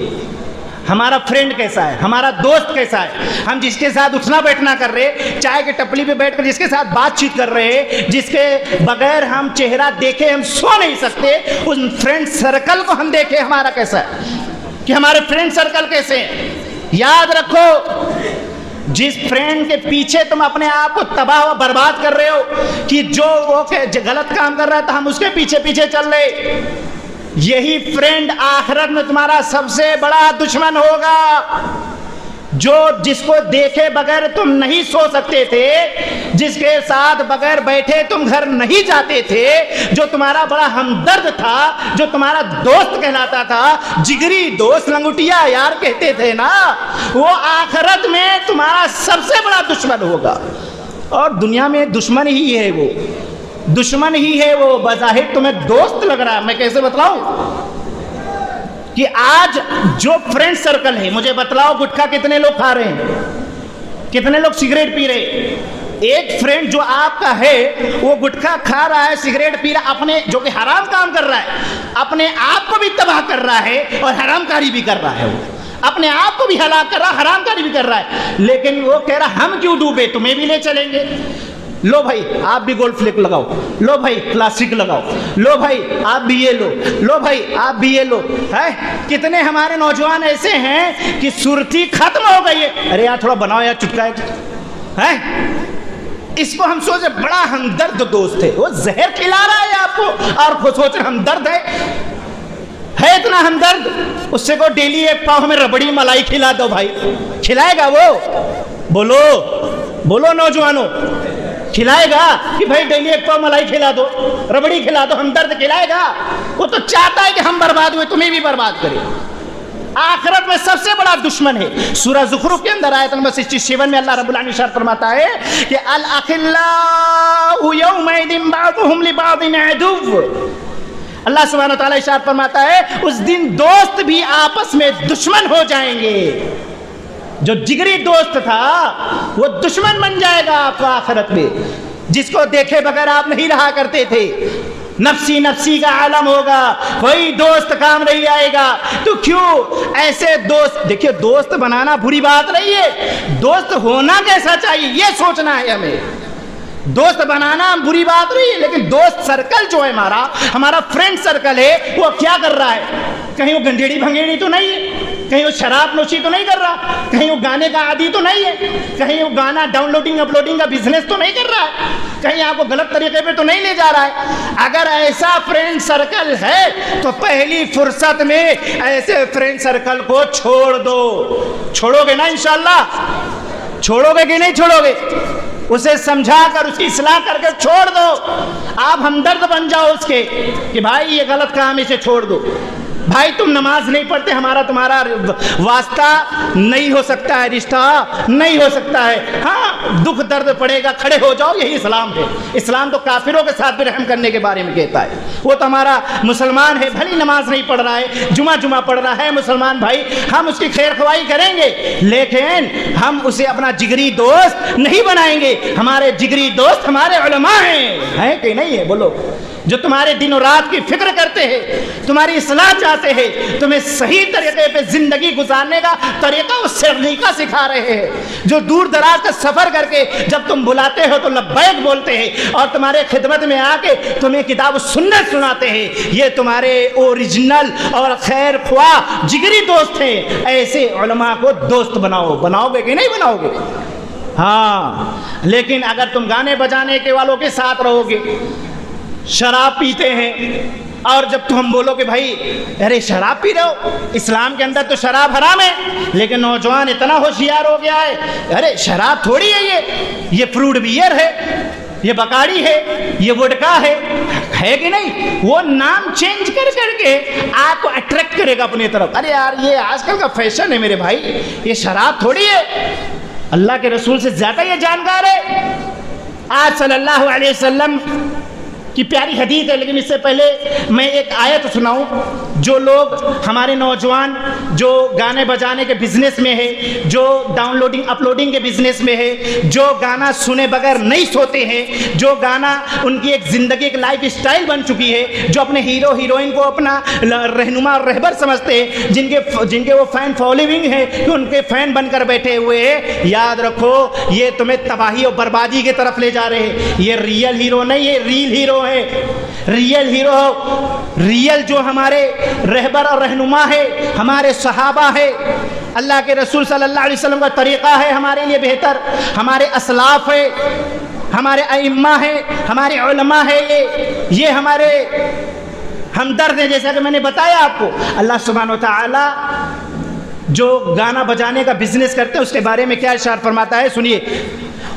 ہمارا فرینڈ کیسا ہے، ہمارا دوست کیسا ہے، ہم جس کے ساتھ اٹھنا بیٹھنا کر رہے، چائے کے ٹپلی پہ بیٹھ کر جس کے ساتھ بات چیت کر رہے، جس کے بغیر ہم چہرہ دیکھے ہم سو نہیں سکتے، اس فرینڈ سرکل کو ہم دیکھیں ہمارا کیسا ہے، کہ ہمارے فرینڈ سرکل کیسے ہیں۔ یاد رکھو جس فرینڈ کے پیچھے تم اپنے آپ کو تباہ و برباد کر رہے ہو کہ جو وہ غلط کام کر رہا ہے تو ہم اس کے پیچھے پیچھے چل رہے، یہی فرینڈ آخرت میں تمہارا سب سے بڑا دشمن ہوگا، جس کو دیکھے بغیر تم نہیں سو سکتے تھے، جس کے ساتھ بغیر بیٹھے تم گھر نہیں جاتے تھے، جو تمہارا بڑا ہمدرد تھا، جو تمہارا دوست کہلاتا تھا، جگری دوست لنگوٹیا یار کہتے تھے نا، وہ آخرت میں تمہارا سب سے بڑا دشمن ہوگا۔ اور دنیا میں دشمن ہی ہے، وہ دشمن ہی ہے، وہ بظاہر تمہیں دوست لگ رہا ہے۔ میں کیسے بتلاؤں کہ آج جو فرینڈ سرکل ہے، مجھے بتلاؤ گٹکا کتنے لوگ کھا رہے ہیں، کتنے لوگ سگریٹ پی رہے ہیں؟ ایک فرینڈ جو آپ کا ہے وہ گٹکا کھا رہا ہے، سگریٹ پی رہا، اپنے جو کہ حرام کام کر رہا ہے، اپنے آپ کو بھی تباہ کر رہا ہے اور حرام کاری بھی کر رہا ہے، وہ اپنے آپ کو بھی ہلاک کر رہا، حرام کاری بھی کر رہا ہے، لیکن وہ کہہ رہا ہم کیوں ڈوبے، تمہیں بھی لے چلیں گے، لو بھائی آپ بھی گولف فلک لگاؤ، لو بھائی کلاسک لگاؤ، لو بھائی آپ بھی یہ لو، لو بھائی آپ بھی یہ لو، ہے کتنے ہمارے نوجوان ایسے ہیں کہ سرتی ختم ہو گئی ہے، ارے یار تھوڑا بناؤ یار چٹکا ہے، اس کو ہم سوچے بڑا ہمدرد دوست ہے، وہ زہر کھلا رہا ہے آپ کو اور خود سوچ رہے ہمدرد ہے اتنا ہمدرد، اس سے کو ڈیلی ایک پاؤ ہمیں ربڑی ملائی کھلا دو بھائی، کھلائے گا وہ؟ بولو نوجوانوں، کھلائے گا کہ بھائی ڈیلی ایک پاؤ ملائی کھلا دو، ربڑی کھلا دو، ہمدرد کھلائے گا؟ وہ تو چاہتا ہے کہ ہم برباد ہوئے تمہیں بھی برباد کرے۔ آخرت میں سب سے بڑا دشمن ہے۔ سورہ زخرف کے اندر آیت نمبر 67 میں اللہ رب العالمین ارشاد فرماتا ہے کہ الاخلاء یومئذ بعضهم لبعض عدو، اللہ سبحانہ وتعالی ارشاد فرماتا ہے اس دن دوست بھی آپس میں دشمن ہو جائیں گے، جو جگری دوست تھا وہ دشمن بن جائے گا آپ کو آخرت میں، جس کو دیکھے بغیر آپ نہیں رہا کرتے تھے، نفسی نفسی کا عالم ہوگا، کوئی دوست کام نہیں آئے گا۔ تو کیوں ایسے دوست، دیکھیے دوست بنانا بری بات نہیں ہے، دوست ہونا کیسا چاہیے یہ سوچنا ہے ہمیں، دوست بنانا بری بات نہیں ہے، لیکن دوست سرکل جو ہے ہمارا فرینڈ سرکل ہے وہ کیا کر رہا ہے، کہیں وہ گنڈیڑی بھنگیڑی تو نہیں ہے، کہیں وہ شراب نوشی تو نہیں کر رہا، کہیں وہ گانے کا عادی تو نہیں ہے، کہیں وہ گانا ڈاؤن لوڈنگ اپلوڈنگ کا بزنس تو نہیں کر رہا ہے، کہیں آپ کو غلط طریقے پہ تو نہیں لے جا رہا ہے۔ اگر ایسا فرینڈ سرکل ہے تو پہلی فرصت میں ایسے فرینڈ سرکل کو چھوڑ دو۔ چھوڑو گے نا انشاءاللہ؟ چھوڑو گے کہ نہیں چھوڑو گے؟ اسے سمجھا کر اس کی اصلاح کر کے چھوڑ دو۔ آپ ہمدرد بن جاؤ اس کے کہ بھائی یہ غلط کام، اسے چھوڑ دو۔ بھائی تم نماز نہیں پڑھتے، ہمارا تمہارا واسطہ نہیں ہو سکتا ہے، رشتہ نہیں ہو سکتا ہے، ہاں دکھ درد پڑے گا، کھڑے ہو جاؤ، یہی اسلام ہے۔ اسلام تو کافروں کے ساتھ بھی رحم کرنے کے بارے میں کہتا ہے۔ وہ تو ہمارا مسلمان ہے، بھلی نماز نہیں پڑھ رہا ہے، جمعہ پڑھ رہا ہے مسلمان بھائی، ہم اس کی خیر خواہی کریں گے، لیکن ہم اسے اپنا جگری دوست نہیں بنائیں گے۔ ہمارے جگری دوست ہمارے علماء ہیں کہ نہیں ہے؟ بولو، جو تمہارے دن و رات کی فکر کرتے ہیں، تمہاری اصلاح چاہتے ہیں، تمہیں صحیح طریقے پہ زندگی گزارنے کا طریقہ سکھا رہے ہیں، جو دور دراز کا سفر کر کے جب تم بلاتے ہو تو لبیک بولتے ہیں اور تمہارے خدمت میں آ کے تمہیں کتاب و سنت سناتے ہیں، یہ تمہارے اوریجنل اور خیر خواہ جگری دوست ہیں۔ ایسے علماء کو دوست بناؤ گے کہ نہیں بناؤ گے؟ ہاں، لیکن اگر تم گانے بجانے کے والوں کے ساتھ رہو گے، شراب پیتے ہیں، اور جب تم بولو کہ بھائی ارے شراب پی رہے ہو، اسلام کے اندر تو شراب حرام ہے، لیکن نوجوان اتنا ہوشیار ہو گیا ہے، ارے شراب تھوڑی ہے، یہ فروٹ بیئر ہے، یہ بکاڑی ہے، یہ وڈکا ہے کہ نہیں؟ وہ نام چینج کر کے آپ کو اٹریکٹ کرے گا اپنی طرف۔ ارے یار یہ آج کل کا فیشن ہے میرے بھائی، یہ شراب تھوڑی ہے۔ اللہ کے رسول سے زیادہ یہ جانکار ہے۔ آج صلی اللہ علیہ وسلم کی پیاری حدیث ہے، لیکن اس سے پہلے میں ایک آیت سناؤں۔ جو لوگ ہمارے نوجوان جو گانے بجانے کے بزنس میں ہے، جو ڈاؤن لوڈنگ اپلوڈنگ کے بزنس میں ہے، جو گانا سنے بغیر نہیں سوتے ہیں، جو گانا ان کی ایک زندگی ایک لائف اسٹائل بن چکی ہے، جو اپنے ہیرو ہیروئن کو اپنا رہنما اور رہبر سمجھتے ہیں، جن کے وہ فین فالوئنگ ہے، کہ ان کے فین بن کر بیٹھے ہوئے ہیں، یاد رکھو یہ تمہیں تباہی اور بربادی کی طرف لے جا رہے ہیں۔ یہ ریئل ہیرو نہیں ہے، ریل ہیرو ہے۔ ریئل ہیرو، ریئل جو ہمارے رہبر اور رہنما ہے، ہمارے صحابہ ہے، اللہ کے رسول صلی اللہ علیہ وسلم کا طریقہ ہے ہمارے لیے بہتر، ہمارے اسلاف ہے، ہمارے ائمہ ہے، ہمارے علماء ہے، یہ ہمارے ہمدرد ہیں۔ جیسا کہ میں نے بتایا آپ کو، اللہ سبحانہ وتعالی جو گانا بجانے کا بزنس کرتے ہیں اس کے بارے میں کیا ارشاد فرماتا ہے، سنیے۔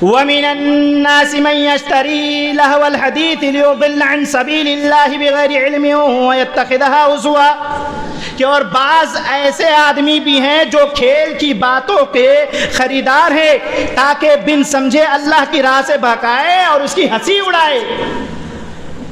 وَمِنَ النَّاسِ مَن يَشْتَرِي لَهْوَ الْحَدِيثِ لِيُضِلَّ عَن سَبِيلِ اللَّهِ بِغَيْرِ عِلْمٍ وَيَتَّخِذَهَا هُزُوًا، کہ اور بعض ایسے آدمی بھی ہیں جو کھیل کی باتوں کے خریدار ہیں تاکہ بن سمجھے اللہ کی راہ سے بہکائے اور اس کی ہنسی اڑائے۔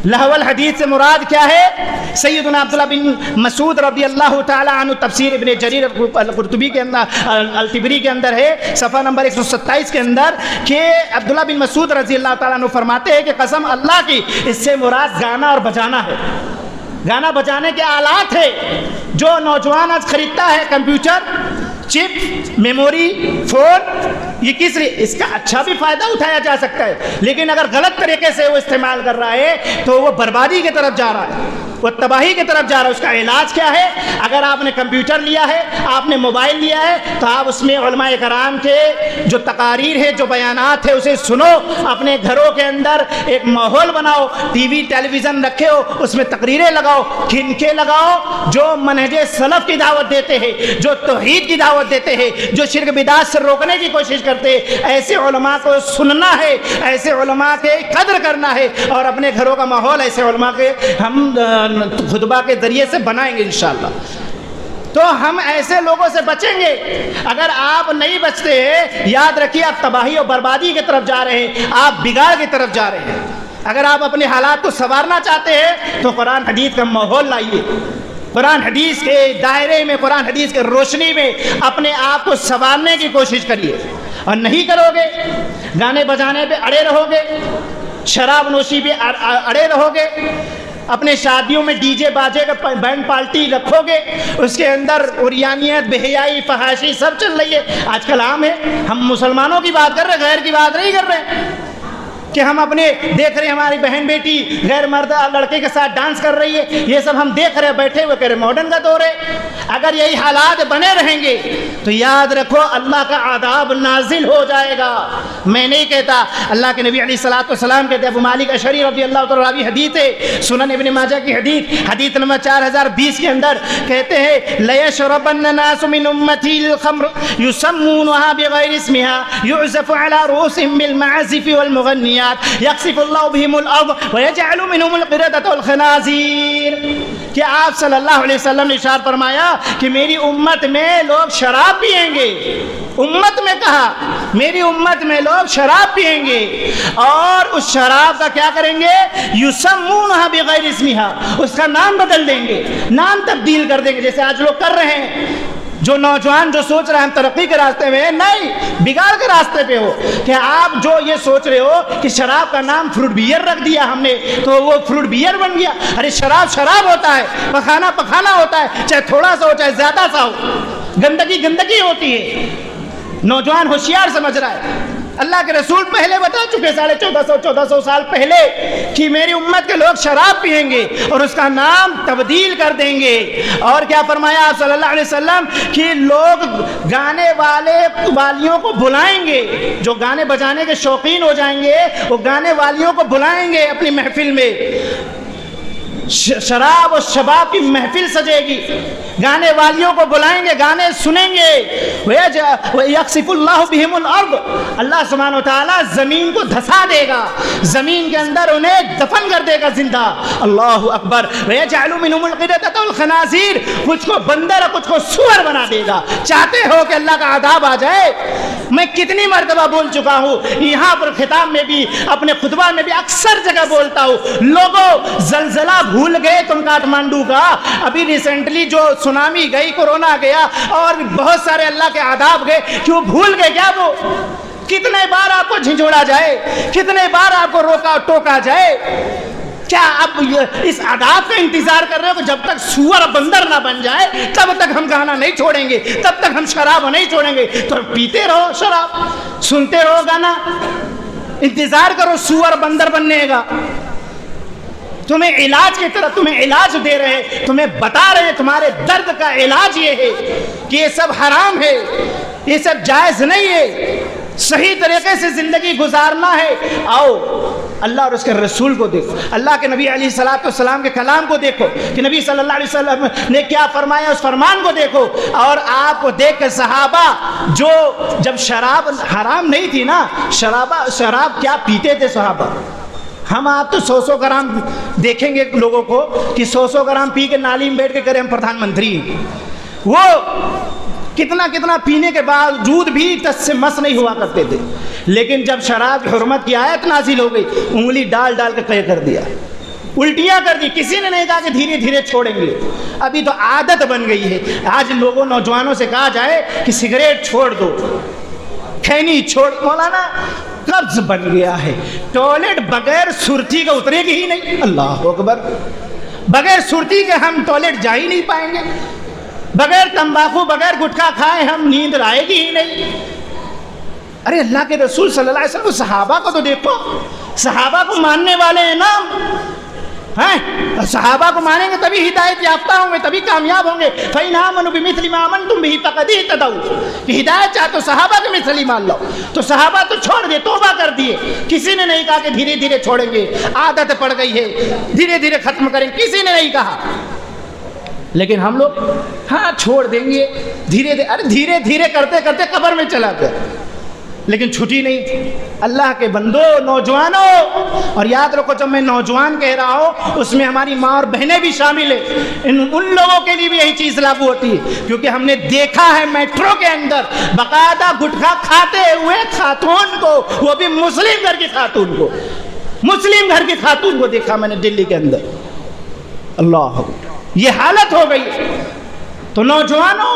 لہو الحدیث سے مراد کیا ہے؟ سیدنا عبداللہ بن مسعود رضی اللہ تعالی عنہ، تفسیر ابن جریر القرطبی کے اندر، الطبری کے اندر ہے، صفحہ نمبر 127 کے اندر، کہ عبداللہ بن مسعود رضی اللہ تعالی عنہ فرماتے ہیں کہ قسم اللہ کی، اس سے مراد گانا اور بجانا ہے۔ گانا بجانے کے آلات ہے جو نوجوان آج خریدتا ہے، کمپیوٹر، چپ، میموری، فون، یہ کس لیے؟ اس کا اچھا بھی فائدہ اٹھایا جا سکتا ہے، لیکن اگر غلط طریقے سے وہ استعمال کر رہا ہے تو وہ بربادی کی طرف جا رہا ہے، وہ تباہی کی طرف جا رہا ہے۔ اس کا علاج کیا ہے؟ اگر آپ نے کمپیوٹر لیا ہے، آپ نے موبائل لیا ہے، تو آپ اس میں علماء کرام کے جو تقاریر ہے، جو بیانات ہے، اسے سنو، اپنے گھروں کے اندر ایک ماحول بناؤ، ٹی وی ٹیلی ویژن رکھے ہو، اس میں تقریریں لگاؤ، کھنکے لگاؤ جو منہج سلف کی دعوت دیتے ہیں، جو توحید کی دعوت دیتے ہیں، جو شرک بدعت سے روکنے کی کوشش کرتے ہیں۔ ایسے علماء کو سننا ہے، ایسے علماء کے قدر کرنا ہے، اور اپنے گھروں کا ماحول ایسے علماء کے ہم خطبہ کے ذریعے سے بنائیں گے انشاءاللہ۔ تو ہم ایسے لوگوں سے بچیں گے۔ اگر آپ نہیں بچتے ہیں، یاد رکھیے آپ تباہی اور بربادی کی طرف جا رہے ہیں، آپ بگاڑ کی طرف جا رہے ہیں۔ اگر آپ اپنے حالات کو سنوارنا چاہتے ہیں تو قرآن حدیث کا ماحول لائیے، قرآن حدیث کے دائرے میں، قرآن حدیث کے روشنی میں اپنے آپ کو سنوارنے کی کوشش کریے۔ اور نہیں کرو گے، گانے بجانے پہ اڑے رہو گے، شراب نوشی پہ اڑے رہو گے، اپنے شادیوں میں ڈی جے باجے کا بینڈ پارٹی رکھو گے، اس کے اندر عریانیت، بے حیائی، فحاشی سب چل رہی ہے، آج کل عام ہے۔ ہم مسلمانوں کی بات کر رہے ہیں، غیر کی بات نہیں کر رہے ہیں۔ کہ ہم اپنے دیکھ رہے ہیں ہماری بہن بیٹی غیر مرد لڑکے کے ساتھ ڈانس کر رہی ہے، یہ سب ہم دیکھ رہے ہیں بیٹھے ہوئے، کہہ رہے ماڈرن کا دور ہے۔ اگر یہی حالات بنے رہیں گے تو یاد رکھو اللہ کا عذاب نازل ہو جائے گا۔ میں نہیں کہتا، اللہ کے نبی علیہ الصلوۃ والسلام کہتے ہیں، ابو مالک اشعری رضی اللہ تعالیٰ عنہ حدیث ہے، سنن ابن ماجہ کی حدیث نمبر 4020 کے اندر کہتے ہیں لَيَشْرَبَنَّ النَّاسُ مِنْ أُمَّتِي الْخَمْرَ يُسَمُّونَهَا بِغَيْرِ اسْمِهَا يُعْزَفُ عَلَى رُؤُوسِهِم بِالْمَعَازِفِ وَالْمُغَنِّيَاتِ يَخْسِفُ اللَّهُ بِهِمُ الْأَرْضَ وَيَجْعَلُ مِنْهُمُ الْقِرَدَةَ وَالْخَنَازِيرَ کہ آپ صلی اللہ علیہ وسلم نے ارشاد فرمایا کہ میری امت میں لوگ شراب پئیں گے، امت میں کہا میری امت میں لوگ شراب پئیں گے اور اس شراب کا کیا کریں گے، یسمونها بغیر اسمها، اس کا نام بدل دیں گے، نام تبدیل کر دیں گے، جیسے آج لوگ کر رہے ہیں۔ جو نوجوان جو سوچ رہے ہیں ہم ترقی کے راستے میں ہیں، نہیں، بگاڑ کے راستے پہ ہو کہ آپ جو یہ سوچ رہے ہو کہ شراب کا نام فروٹ بیئر رکھ دیا ہم نے تو وہ فروٹ بیئر بن گیا۔ ارے شراب شراب ہوتا ہے، پخانا پخانا ہوتا ہے، چاہے تھوڑا سا ہو چاہے زیادہ سا ہو، گندگی گندگی ہوتی ہے۔ نوجوان ہوشیار سمجھ رہا ہے، اللہ کے رسول پہلے بتا چکے 1400 سال پہلے کہ میری امت کے لوگ شراب پئیں گے اور اس کا نام تبدیل کر دیں گے۔ اور کیا فرمایا آپ صلی اللہ علیہ وسلم کہ لوگ گانے والیوں کو بلائیں گے، جو گانے بجانے کے شوقین ہو جائیں گے وہ گانے والیوں کو بلائیں گے اپنی محفل میں، شراب اور شباب کی محفل سجے گی، گانے والیوں کو بلائیں گے، گانے سنیں گے، وَيَخْسِفُ اللَّهُ بِهِمُ الْأَرْضَ، اللہ سبحانہ وتعالیٰ زمین کو دھسا دے گا، زمین کے اندر انہیں دفن کر دے گا زندہ۔ اللہ اکبر۔ وَيَجْعَلُ مِنْهُمُ الْقِرَدَةَ وَالْخَنَازِيرَ، کچھ کو بندر اور کچھ کو سور بنا دے گا۔ چاہتے ہو کہ اللہ کا عذاب آ جائے؟ میں کتنی مرتبہ بول چکا ہوں، یہاں پر خطاب میں بھی اپنے خطبہ میں بھی اکثر جگہ بولتا ہوں، لوگوں زلزلہ بھول گئے تم کاٹمانڈو کا، ابھی ریسنٹلی جو سونامی گئی، کورونا گیا اور بہت سارے اللہ کے عذاب گئے، کیوں بھول گئے کیا؟ وہ کتنے بار آپ کو جھنجھوڑا جائے، کتنے بار آپ کو روکا ٹوکا جائے؟ کیا اب اس عذاب کا انتظار کر رہے ہو کہ جب تک سور بندر نہ بن جائے تب تک ہم گانا نہیں چھوڑیں گے، تب تک ہم شراب نہیں چھوڑیں گے؟ تو پیتے رہو شراب، سنتے رہو گانا، انتظار کرو سور بندر بننے کا۔ تمہیں علاج کی طرف تمہیں علاج دے رہے ہیں، تمہیں بتا رہے ہیں تمہارے درد کا علاج یہ ہے کہ یہ سب حرام ہے، یہ سب جائز نہیں ہے، صحیح طریقے سے زندگی گزارنا ہے۔ آؤ اللہ اور اس کے رسول کو دیکھو، اللہ کے نبی علیہ الصلوۃ والسلام کے کلام کو دیکھو کہ نبی صلی اللہ علیہ وسلم نے کیا فرمایا، اس فرمان کو دیکھو، اور آپ کو دیکھ کر صحابہ جو جب شراب حرام نہیں تھی نا، شراب کیا پیتے تھے صحابہ؟ ہم آپ تو 100 گرام دیکھیں گے لوگوں کو کہ 100 گرام پی کے نالی میں بیٹھ کے کریں ہم پردھان منتری ہیں، وہ کتنا پینے کے باوجود بھی تس سے مس نہیں ہوا کرتے تھے، لیکن جب شراب کی حرمت کی آیت نازل ہو گئی انگلی ڈال ڈال کے قے کر دیا، الٹیاں کر دی، کسی نے نہیں کہا کہ دھیرے دھیرے چھوڑیں گے، ابھی تو عادت بن گئی ہے۔ آج لوگوں نوجوانوں سے کہا جائے کہ سگریٹ چھوڑ دو، کھینی چھوڑ، مولانا قبض بن گیا ہے، ٹوائلٹ بغیر سرتی کا اترے گی ہی نہیں، اللہ اکبر، بغیر سرتی کے ہم ٹوائلٹ جا ہی نہیں پائیں گے، بغیر تمباکو بغیر گٹکا کھائے ہم نیند آئے گی ہی نہیں۔ ارے اللہ کے رسول صلی اللہ علیہ وسلم صحابہ کو تو دیکھو، صحابہ کو ماننے والے ہیں نا، صحابہ کو مانیں گے تبھی ہدایت یافتہ ہوں گے، تبھی کامیاب ہوں گے۔ فَإِنْ آمَنُوا بِمِثْلِ مَا آمَنْتُمْ بِهِ فَقَدِ اهْتَدَوْا، کہ ہدایت چاہتے تو صحابہ کے مثل ہی مان لو، تو صحابہ تو چھوڑ دے، توبہ کر دیے، کسی نے نہیں کہا کہ دھیرے دھیرے چھوڑیں گے، عادت پڑ گئی ہے دھیرے دھیرے ختم کریں، کسی نے نہیں کہا، لیکن ہم لوگ ہاں چھوڑ دیں گے دھیرے دھیرے، ارے دھیرے دھیرے کرتے کرتے قبر میں چلا گیا، لیکن چھٹی نہیں۔ اللہ کے بندو، نوجوانوں، اور یاد رکھو جب میں نوجوان کہہ رہا ہوں اس میں ہماری ماں اور بہنیں بھی شامل ہیں، ان لوگوں کے لیے بھی یہی چیز لاگو ہوتی ہے، کیونکہ ہم نے دیکھا ہے میٹرو کے اندر باقاعدہ گٹکا کھاتے ہوئے خاتون کو، وہ بھی مسلم گھر کی خاتون کو، مسلم گھر کی خاتون کو دیکھا میں نے دلی کے اندر، اللہ، یہ حالت ہو گئی۔ تو نوجوانوں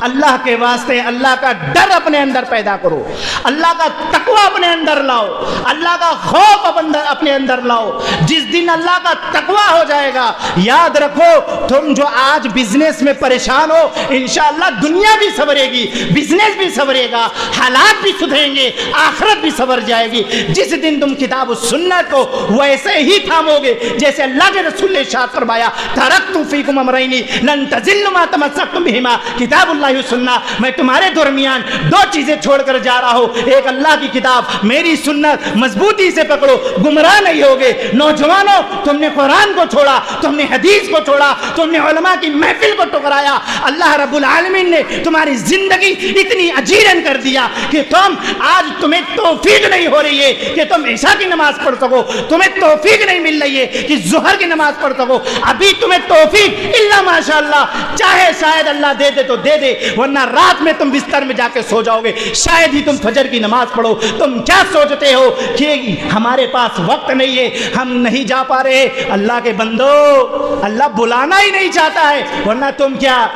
اللہ کے واسطے اللہ کا ڈر اپنے اندر پیدا کرو، اللہ کا تقوی اپنے اندر لاؤ، اللہ کا خوف اپنے اندر لاؤ۔ جس دن اللہ کا تقوی ہو جائے گا، یاد رکھو تم جو آج بزنس میں پریشان ہو، انشاءاللہ دنیا بھی سنورے گی، بزنس بھی سنورے گا، حالات بھی سدھریں گے، آخرت بھی سنور جائے گی۔ جس دن تم کتاب و سنت کو ویسے ہی تھامو گے جیسے اللہ کے رسول نے ارشاد فرمایا، ترکت فیکم امرین لن تضلوا ما تمسکتم بہما کتاب اللہ و سنت، میں تمہارے درمیان دو چیزیں چھوڑ کر جا رہا ہوں، ایک اللہ کی کتاب میری سنت، مضبوطی سے پکڑو، گمراہ نہیں ہوگے۔ نوجوانوں تم نے قرآن کو چھوڑا، تم نے حدیث کو چھوڑا، تم نے علماء کی محفل کو ٹکرایا، اللہ رب العالمین نے تمہاری زندگی اتنی اجیرن کر دیا کہ تم آج تمہیں توفیق نہیں ہو رہی ہے کہ تم عشاء کی نماز پڑھ سکو، تمہیں توفیق نہیں مل رہی ہے کہ ظہر کی نماز پڑھ سکو۔ ابھی تمہیں توفیق الا ماشاءاللہ، چاہے شاید اللہ دے دے تو دے دے، ورنہ رات میں تم بستر میں جا کے سو جاؤ گے، شاید ہی تم فجر کی نماز پڑھو۔ تم کیا سوچتے ہو کہ ہمارے پاس وقت نہیں ہے، ہم نہیں جا پا رہے؟ اللہ کے بندو، اللہ بلانا ہی نہیں چاہتا ہے، ورنہ تم کیا،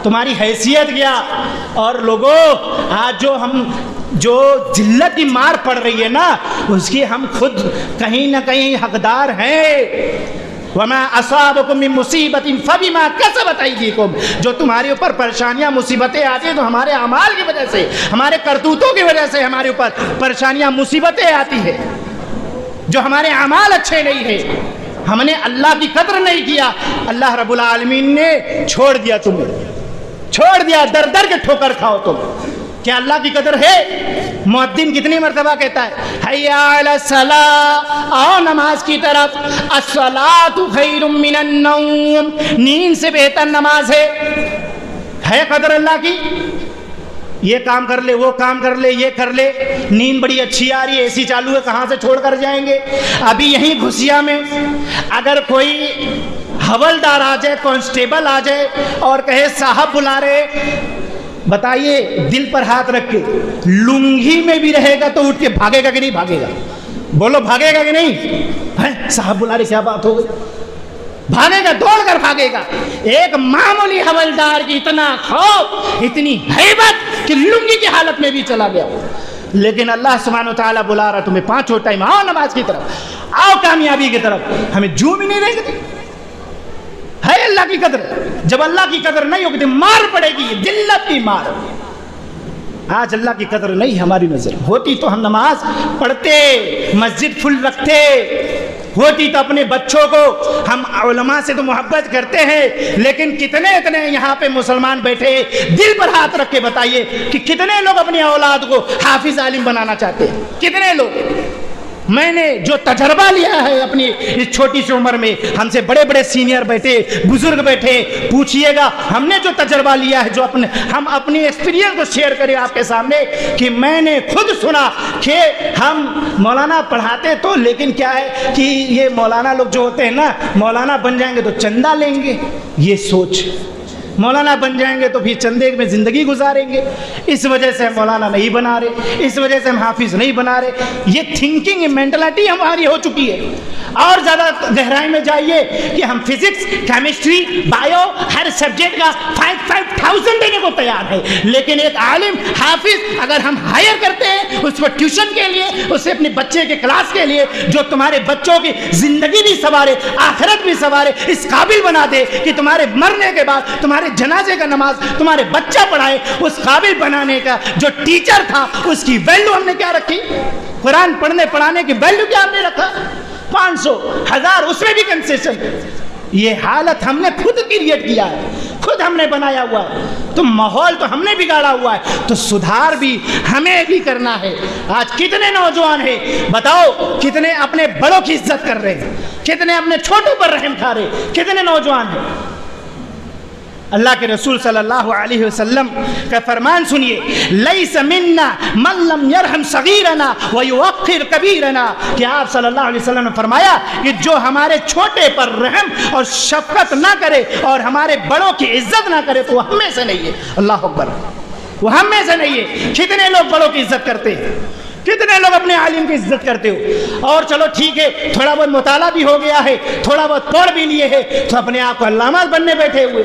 تمہاری حیثیت کیا؟ اور لوگوں آج جو ذلت کی مار پڑ رہی ہے نا، اس کی ہم خود کہیں نہ کہیں حقدار ہیں۔ وَمَا أَصَابَكُم مِّن مُّصِيبَةٍ فَبِمَا كَسَبَتْ أَيْدِيكُم، جو تمہارے اوپر پریشانیاں مصیبتیں آتی ہیں تو ہمارے اعمال کی وجہ سے، ہمارے کرتوتوں کی وجہ سے ہمارے اوپر پریشانیاں مصیبتیں آتی ہیں، جو ہمارے اعمال اچھے نہیں ہیں، ہم نے اللہ کی قدر نہیں کیا، اللہ رب العالمین نے چھوڑ دیا، تمہیں چھوڑ دیا، در در کے ٹھوکر کھاؤ تم۔ کیا اللہ کی قدر ہے؟ مؤذن کتنی مرتبہ کہتا ہے حیا علی الصلاۃ، آؤ نماز کی طرف، الصلاۃ خیر من النوم، نیند سے بہتر نماز ہے قدر اللہ کی؟ یہ کام کر لے، وہ کام کر لے، یہ کر لے، نیند بڑی اچھی آ رہی ہے، اے سی چالو ہے، کہاں سے چھوڑ کر جائیں گے؟ ابھی یہیں گھسیا میں اگر کوئی حوالدار آ جائے، کانسٹیبل آ جائے اور کہے صاحب بلا رہے، بتائیے دل پر ہاتھ رکھ کے، لنگی میں بھی رہے گا تو اٹھ کے بھاگے گا کہ نہیں بھاگے گا؟ بولو بھاگے گا کہ نہیں؟ صاحب بلا رہے، کیا بات ہو گئی؟ بھاگے گا، دوڑ کر بھاگے گا۔ ایک معمولی حوالدار کی اتنا خوف، اتنی ہیبت کہ لنگی کی حالت میں بھی چلا گیا۔ لیکن اللہ سبحانہ وتعالیٰ بلا رہا تمہیں پانچوں ٹائم، آؤ نماز کی طرف، آؤ کامیابی کی طرف، ہمیں جو بھی نہیں رہے گا۔ ہے اللہ کی قدر، جب اللہ کی قدر نہیں ہوگی تو مار پڑے گی، ذلت کی مار۔ آج اللہ کی قدر نہیں ہماری نظر، ہوتی تو ہم نماز پڑھتے، مسجد فل رکھتے، ہوتی تو اپنے بچوں کو، ہم علماء سے تو محبت کرتے ہیں، لیکن کتنے یہاں پہ مسلمان بیٹھے، دل پر ہاتھ رکھ کے بتائیے کہ کتنے لوگ اپنی اولاد کو حافظ عالم بنانا چاہتے ہیں؟ کتنے لوگ؟ میں نے جو تجربہ لیا ہے اپنی اس چھوٹی سی عمر میں، ہم سے بڑے بڑے سینئر بیٹھے، بزرگ بیٹھے، پوچھئے گا ہم نے جو تجربہ لیا ہے، جو ہم اپنی ایکسپیرینس کو شیئر کریں آپ کے سامنے، کہ میں نے خود سنا کہ ہم مولانا پڑھاتے تو، لیکن کیا ہے کہ یہ مولانا لوگ جو ہوتے ہیں نا، مولانا بن جائیں گے تو چندہ لیں گے، یہ سوچ، مولانا بن جائیں گے تو پھر چندے میں زندگی گزاریں گے، اس وجہ سے ہم مولانا نہیں بنا رہے، اس وجہ سے ہم حافظ نہیں بنا رہے۔ یہ تھنکنگ، مینٹلٹی ہماری ہو چکی ہے۔ اور زیادہ گہرائی میں جائیے کہ ہم فزکس، کیمسٹری، بایو، ہر سبجیکٹ کا 5,000 دینے کو تیار ہے، لیکن ایک عالم حافظ اگر ہم ہائر کرتے ہیں اس کو ٹیوشن کے لیے، اسے اپنے بچے کے کلاس کے لیے، جو تمہارے بچوں کی زندگی بھی سنوارے، آخرت بھی سنوارے، اس قابل بنا دے کہ تمہارے مرنے کے بعد تمہارے جنازے کا نماز تمہارے بچہ پڑھائے، اس قابل بنانے کا جو ٹیچر تھا، اس کی ویلیو ہم نے کیا رکھی؟ قرآن پڑھنے پڑھانے کی ویلیو کیا ہم نے رکھا؟ 500، 1000، اس میں بھی کنسیشن۔ یہ حالت ہم نے خود کریٹ کیا ہے، خود ہم نے بنایا ہوا ہے، تو ماحول تو ہم نے بگاڑا ہوا ہے، تو سدھار بھی ہمیں بھی کرنا ہے۔ آج کتنے نوجوان ہیں بتاؤ، کتنے اپنے بڑوں کی عزت کر رہے ہیں، کتنے اپنے چھوٹوں پر رحم کھا رہے، کتنے نوجوان ہیں؟ اللہ کے رسول صلی اللہ علیہ وسلم کا فرمان سنیے، لیس منا من لم یرحم صغیرنا ویوقر کبیرنا، کہ آپ صلی اللہ علیہ وسلم نے فرمایا کہ جو ہمارے چھوٹے پر رحم اور شفقت نہ کرے اور ہمارے بڑوں کی عزت نہ کرے تو وہ ہم میں سے نہیں ہے۔ اللہ اکبر، وہ ہم میں سے نہیں ہے۔ کتنے لوگ بڑوں کی عزت کرتے ہیں، کتنے لوگ اپنے عالم کی عزت کرتے ہو؟ اور چلو ٹھیک ہے، تھوڑا بہت مطالعہ بھی ہو گیا ہے، تھوڑا بہت پڑھ بھی لیے ہے، تو اپنے آپ کو علامہ بننے بیٹھے ہوئے۔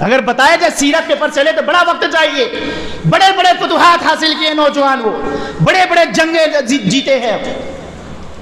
اگر بتایا جائے سیرت کے پر چلے تو بڑا وقت چاہیے. بڑے بڑے فتوحات حاصل کیے نوجوان، وہ بڑے بڑے جنگیں جیتے ہیں.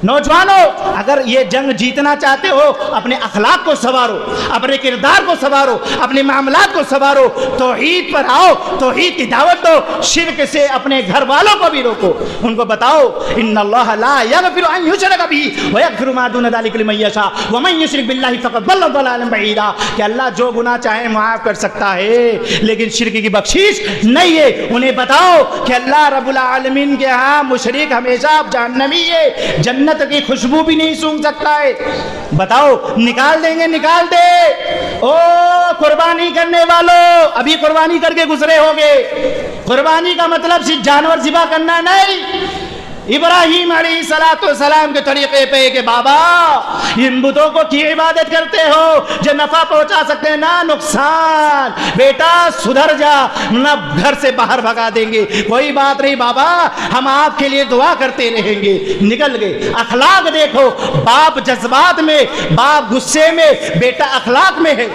نوجوانوں اگر یہ جنگ جیتنا چاہتے ہو اپنے اخلاق کو سنوارو، اپنے کردار کو سنوارو، اپنے معاملات کو سنوارو، توحید پر آؤ، توحید کی دعوت دو، شرک سے اپنے گھر والوں کو بھی روکو، ان کو بتاؤ ان اللہ لا یغفر ان یشرک بہ ویغفر ما دون ذلک لمن یشاء ومن یشرک باللہ فقد ضل ضلالا بعیدا، کہ اللہ جو گناہ چاہے معاف کر سکتا ہے لیکن شرک کی بخشش نہیں ہے. انہیں بتاؤ کہ اللہ رب العالمین کے ہاں مشرک ہمیشہ جہنمی ہے، جنت کی خوشبو بھی نہیں سونگھ سکتا ہے. بتاؤ نکال دیں گے؟ نکال دے. او قربانی کرنے والوں، ابھی قربانی کر کے گزرے ہوگے. قربانی کا مطلب صرف جانور ذبح کرنا نہیں. ابراہیم علیہ السلام کے طریقے پہ کہ بابا ان بتوں کو کی عبادت کرتے ہو جو نفع پہنچا سکتے ہیں نہ نقصان، بیٹا سدھر جا نہ گھر سے باہر بھگا دیں گے. کوئی بات نہیں بابا، ہم آپ کے لیے دعا کرتے رہیں گے. نکل گئے. اخلاق دیکھو، باپ جذبات میں، باپ غصے میں، بیٹا اخلاق میں ہے.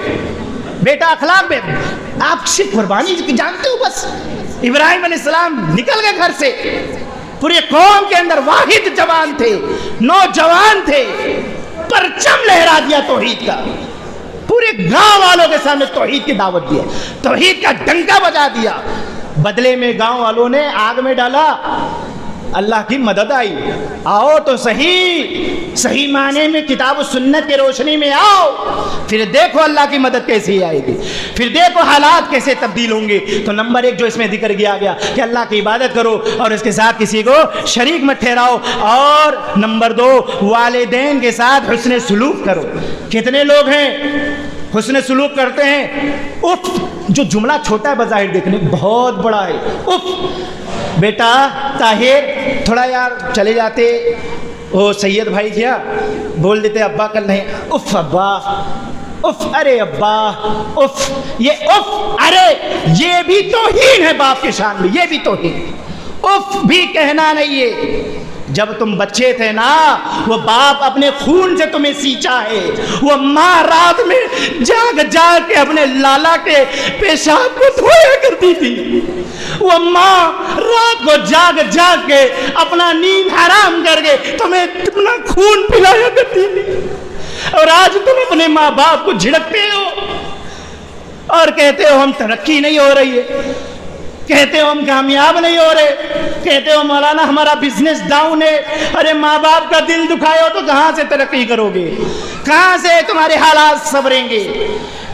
بیٹا اخلاق میں. آپ صرف قربانی جانتے ہو بس. ابراہیم علیہ السلام نکل گئے گھر سے. پورے قوم کے اندر واحد جوان تھے، نوجوان تھے، پرچم لہرا دیا توحید کا. پورے گاؤں والوں کے سامنے توحید کی دعوت دیا، توحید کا ڈنکا بجا دیا. بدلے میں گاؤں والوں نے آگ میں ڈالا. اللہ کی مدد آئی. آؤ تو صحیح معنی میں کتاب و سنت کی روشنی میں آؤ، پھر دیکھو اللہ کی مدد کیسی آئے گی، پھر دیکھو حالات کیسے تبدیل ہوں گے. تو نمبر ایک جو اس میں ذکر کیا گیا کہ اللہ کی عبادت کرو اور اس کے ساتھ کسی کو شریک مت ٹھہراؤ. اور نمبر دو والدین کے ساتھ حسن سلوک کرو. کتنے لوگ ہیں حسن سلوک کرتے ہیں؟ اف، جو جملہ چھوٹا ہے بظاہر دیکھنے بہت بڑا ہے. اف بیٹا طاہر تھوڑا یار چلے جاتے. او سید بھائی کیا بول دیتے ابا کل نہیں. اف ابا، اف ارے ابا، اف یہ اف، ارے یہ بھی توہین ہے باپ کے شان میں. یہ بھی توہین. اف بھی کہنا نہیں ہے. جب تم بچے تھے نا وہ باپ اپنے خون سے تمہیں سینچا ہے. وہ ماں رات میں جاگ جاگ کے اپنے لالا کے پیشاب کو دھویا کرتی تھی. وہ ماں رات کو جاگ جاگ کے اپنا نیند حرام کر کے تمہیں اپنا خون پلایا کرتی تھی. اور آج تم اپنے ماں باپ کو جھڑکتے ہو اور کہتے ہو ہم ترقی نہیں ہو رہی ہے، کہتے ہو ہم کامیاب نہیں ہو رہے، کہتے ہو مولانا ہمارا بزنس ڈاؤن ہے. ارے ماں باپ کا دل دکھائے ہو تو کہاں سے ترقی کرو گے؟ کہاں سے تمہارے حالات سنوریں گے؟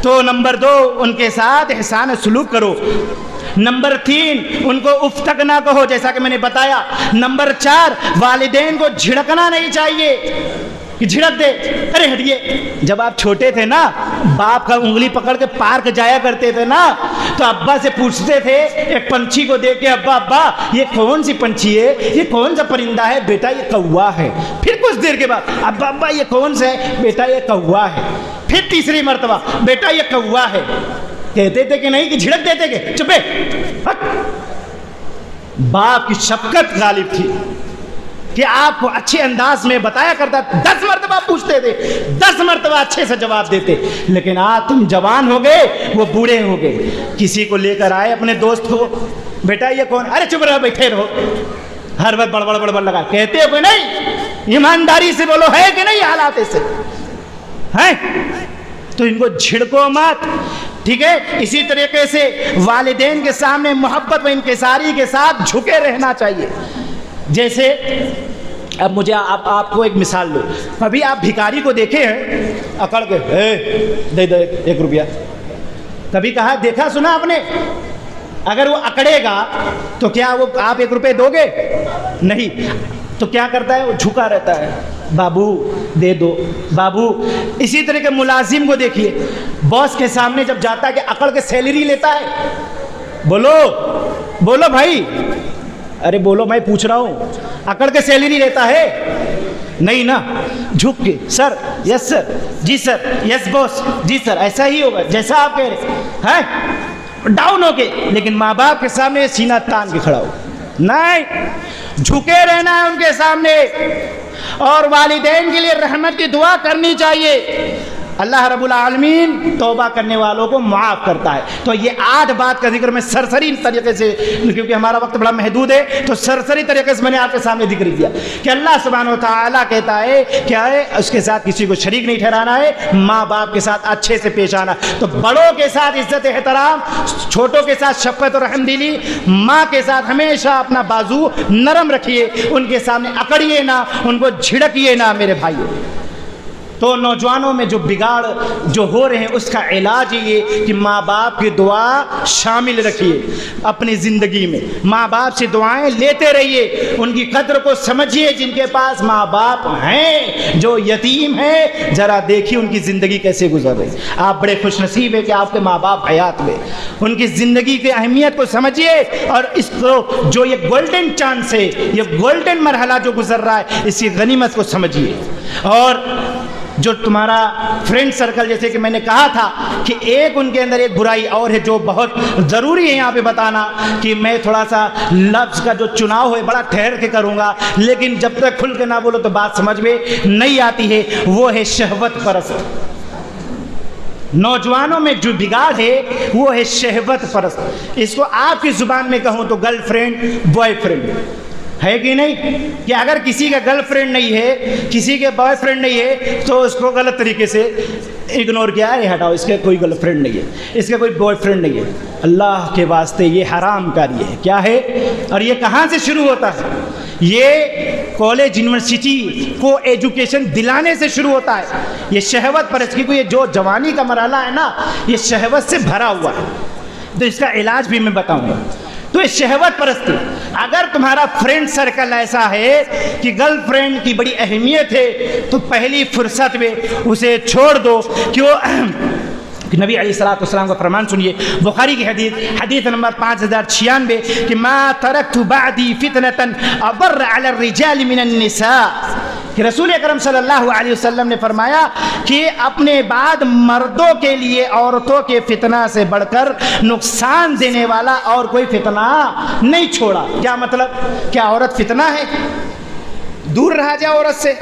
تو نمبر دو ان کے ساتھ احسان سلوک کرو. نمبر تین ان کو اف تک نہ کہو جیسا کہ میں نے بتایا. نمبر چار والدین کو جھڑکنا نہیں چاہیے کہ جھڑک دے. ارے ہٹیے. جب آپ چھوٹے تھے نا باپ کا انگلی پکڑ کے پارک جایا کرتے تھے نا تو ابا سے پوچھتے تھے ایک پنچھی کو دیکھ کے ابا ابا یہ کون سی پنچھی ہے، یہ کون سا پرندہ ہے؟ بیٹا یہ کوا ہے. پھر کچھ دیر کے بعد ابا ابا یہ کون سا ہے؟ بیٹا یہ کوا ہے. پھر تیسری مرتبہ بیٹا یہ کوا ہے. کہتے تھے کہ نہیں کہ جھڑک دیتے کہ چپے. باپ کی شفقت غالب تھی کہ آپ کو اچھے انداز میں بتایا کرتا. 10 مرتبہ پوچھتے تھے، 10 مرتبہ اچھے سے جواب دیتے. لیکن آج تم جوان ہو گئے وہ بوڑھے ہو گئے. کسی کو لے کر آئے اپنے دوست کو، بیٹا یہ کون؟ ارے چپ رہو بیٹھے رہو. ہر وقت بڑبڑ بڑبڑ لگا. کہتے ہو کہ نہیں؟ ایمانداری سے بولو ہے کہ نہیں حالات ایسے ہیں؟ تو ان کو جھڑکو مت. ٹھیک ہے. اسی طریقے سے والدین کے سامنے محبت و انکساری کے ساتھ جھکے رہنا چاہیے. جیسے اب مجھے آپ کو ایک مثال دو. ابھی آپ بھکاری کو دیکھے ہیں اکڑ کے دے دے 1 روپیہ، کبھی کہا دیکھا سنا آپ نے؟ اگر وہ اکڑے گا تو کیا وہ آپ 1 روپے دو گے؟ نہیں. تو کیا کرتا ہے؟ وہ جھکا رہتا ہے. بابو دے دو بابو. اسی طرح کے ملازم کو دیکھیے باس کے سامنے جب جاتا ہے کہ اکڑ کے سیلری لیتا ہے. بولو بولو بھائی. ارے بولو میں پوچھ رہا ہوں. اکڑ کے سیلری لیتا ہے؟ نہیں نا. جھک کے سر یس سر جی سر یس باس جی سر ایسا ہی ہوگا جیسا آپ کہہ رہے ہیں. ڈاؤن ہو کے. لیکن ماں باپ کے سامنے سینہ تان کے کھڑا ہو نہیں. جھکے رہنا ہے ان کے سامنے. اور والدین کے لیے رحمت کی دعا کرنی چاہیے. اللہ رب العالمین توبہ کرنے والوں کو معاف کرتا ہے۔ تو یہ 8 بات کا ذکر میں سرسری طریقے سے، کیونکہ ہمارا وقت بڑا محدود ہے، تو سرسری طریقے سے میں نے آپ کے سامنے ذکر کیا کہ اللہ سبحانہ و تعالیٰ کہتا ہے کیا ہے، اس کے ساتھ کسی کو شریک نہیں ٹھہرانا ہے، ماں باپ کے ساتھ اچھے سے پیش آنا۔ تو بڑوں کے ساتھ عزت احترام، چھوٹوں کے ساتھ شفقت اور رحم دلی، ماں کے ساتھ ہمیشہ اپنا بازو نرم رکھیے، ان کے سامنے اکڑیے نہ، ان کو جھڑکیے نہ میرے بھائیوں۔ تو نوجوانوں میں جو بگاڑ جو ہو رہے ہیں اس کا علاج یہ کہ ماں باپ کی دعا شامل رکھیے اپنی زندگی میں، ماں باپ سے دعائیں لیتے رہیے، ان کی قدر کو سمجھیے۔ جن کے پاس ماں باپ ہیں، جو یتیم ہیں، ذرا دیکھیے ان کی زندگی کیسے گزر رہی۔ آپ بڑے خوش نصیب ہیں کہ آپ کے ماں باپ حیات میں، ان کی زندگی کی اہمیت کو سمجھیے، اور اس کو جو یہ گولڈن چانس ہے، یہ گولڈن مرحلہ جو گزر رہا ہے، اس کی غنیمت کو سمجھیے۔ اور جو تمہارا فرینڈ سرکل، جیسے کہ میں نے کہا تھا کہ ایک ان کے اندر ایک برائی اور ہے جو بہت ضروری ہے یہاں پہ بتانا، کہ میں تھوڑا سا لفظ کا جو چناؤ ہے بڑا ٹھہر کے کروں گا، لیکن جب تک کھل کے نہ بولو تو بات سمجھ میں نہیں آتی ہے، وہ ہے شہوت پرست۔ نوجوانوں میں جو بگاڑ ہے وہ ہے شہوت پرست۔ اس کو آپ کی زبان میں کہوں تو گرل فرینڈ بوائے فرینڈ ہے کہ نہیں، کہ اگر کسی کا گرل فرینڈ نہیں ہے، کسی کے بوائے فرینڈ نہیں ہے، تو اس کو غلط طریقے سے اگنور کیا ہے، ہٹاؤ، اس کے کوئی گرل فرینڈ نہیں ہے، اس کا کوئی بوائے فرینڈ نہیں ہے۔ اللہ کے واسطے یہ حرام کاری ہے، کیا ہے؟ اور یہ کہاں سے شروع ہوتا ہے؟ یہ کالج یونیورسٹی کو ایجوکیشن دلانے سے شروع ہوتا ہے۔ یہ شہوت پرستی کو، یہ جو جوانی کا مرحلہ ہے نا، یہ شہوت سے بھرا ہوا ہے۔ تو اس کا علاج بھی میں بتاؤں گا۔ تو یہ شہوت پرستی، اگر تمہارا فرینڈ سرکل ایسا ہے کہ گرل فرینڈ کی بڑی اہمیت ہے، تو پہلی فرصت میں اسے چھوڑ دو۔ کیوں؟ نبی علیہ الصلوۃ والسلام کا فرمان سنیے، بخاری کی حدیث نمبر 5096 کہ ما ترکت بعدی فتنة اضر علی الرجال من النساء، کہ رسول اکرم صلی اللہ علیہ وسلم نے فرمایا کہ اپنے بعد مردوں کے لیے عورتوں کے فتنہ سے بڑھ کر نقصان دینے والا اور کوئی فتنہ نہیں چھوڑا۔ کیا مطلب؟ کیا عورت فتنہ ہے؟ دور رہا جائے عورت سے،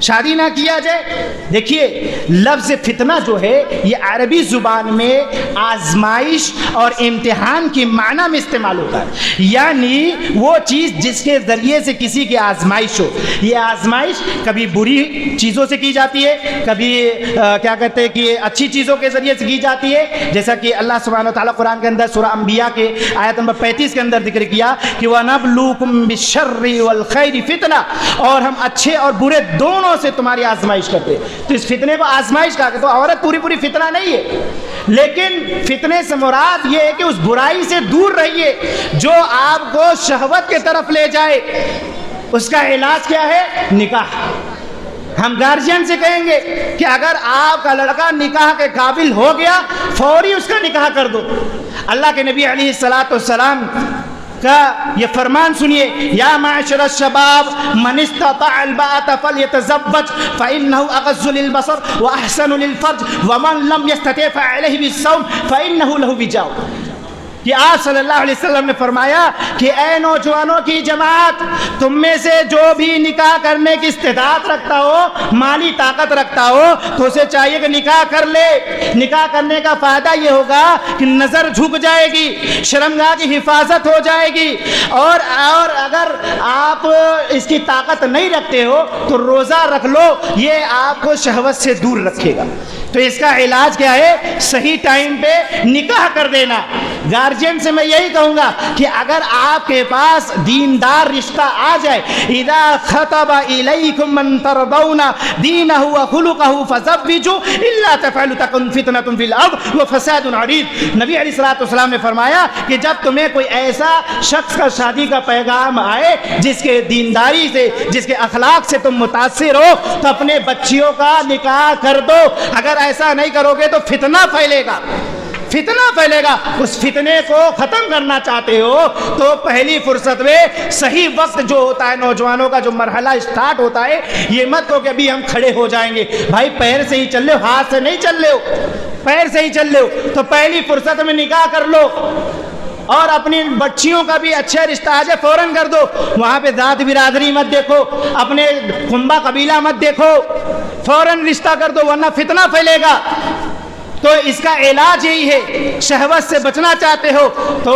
شادی نہ کیا جائے۔ دیکھیے لفظ فتنہ جو ہے یہ عربی زبان میں آزمائش اور امتحان کے معنی میں استعمال ہوتا ہے، یعنی وہ چیز جس کے ذریعے سے کسی کی آزمائش ہو۔ یہ آزمائش کبھی بری چیزوں سے کی جاتی ہے، کبھی کیا کہتے ہیں کہ اچھی چیزوں کے ذریعے سے کی جاتی ہے، جیسا کہ اللہ سبحانہ و تعالیٰ قرآن کے اندر سورہ انبیاء کے آیت نمبر 35 کے اندر ذکر کیا کہ وَنَبْلُوكُمْ بِالشَّرِّ وَالْخَيْرِ فِتْنَةً، اور ہم اچھے اور برے دونوں سے تمہاری آزمائش کرتے۔ تو اس فتنے کو آزمائش کہا کہ تو عورت پوری فتنہ نہیں ہے، لیکن فتنے سے مراد یہ ہے کہ اس برائی سے دور رہیے جو آپ کو شہوت کی طرف لے جائے۔ اس کا علاج کیا ہے؟ نکاح۔ ہم گارجین سے کہیں گے کہ اگر آپ کا لڑکا نکاح کے قابل ہو گیا، فوری اس کا نکاح کر دو۔ اللہ کے نبی علیہ الصلوۃ والسلام کا یہ فرمان سنیے، یا معاشر الشباب من استطاع الباءۃ فلیتزوج فإنه اغض للبصر واحسن للفرج ومن لم يستطع فعليه بالصوم فإنه له وجاء۔ کہ آپ صلی اللہ علیہ وسلم نے فرمایا کہ اے نوجوانوں کی جماعت، تم میں سے جو بھی نکاح کرنے کی استطاعت رکھتا ہو، مالی طاقت رکھتا ہو، تو اسے چاہیے کہ نکاح کر لے۔ نکاح کرنے کا فائدہ یہ ہوگا کہ نظر جھک جائے گی، شرمگاہ کی حفاظت ہو جائے گی، اور اگر آپ اس کی طاقت نہیں رکھتے ہو تو روزہ رکھ لو، یہ آپ کو شہوت سے دور رکھے گا۔ تو اس کا علاج کیا ہے؟ صحیح ٹائم پہ نکاح کر دینا۔ گارجین سے میں یہی کہوں گا کہ اگر آپ کے پاس دیندار رشتہ آ جائے، اذا خطب الیکم من ترضون دینہ وخلقہ فزوجوا الا تفعلوا تکن فتنۃ فی الارض وفساد عریض۔ نبی علیہ الصلوۃ والسلام نے فرمایا کہ جب تمہیں کوئی ایسا شخص کا شادی کا پیغام آئے جس کے دینداری سے، جس کے اخلاق سے تم متاثر ہو، تو اپنے بچیوں کا نکاح کر دو۔ اگر ایسا نہیں کرو گے تو فتنہ پھیلے گا، فتنہ پھیلے گا۔ اس فتنے کو ختم کرنا چاہتے ہو تو پہلی فرصت میں صحیح وقت جو ہوتا ہے نوجوانوں کا جو مرحلہ اسٹارٹ ہوتا ہے، یہ مت کہو کہ ابھی ہم کھڑے ہو جائیں گے۔ بھائی پیر سے ہی چل رہے ہو، ہاتھ سے نہیں چل رہے ہو، پیر سے ہی چل رہے ہو، تو پہلی فرصت میں نکاح کر لو۔ اور اپنی بچیوں کا بھی اچھا رشتہ آ جائے فوراً کر دو۔ وہاں پہ ذات برادری مت دیکھو، اپنے کنبہ قبیلہ مت دیکھو، فوراً رشتہ کر دو ورنہ فتنہ پھیلے گا۔ تو اس کا علاج یہی ہے، شہوت سے بچنا چاہتے ہو تو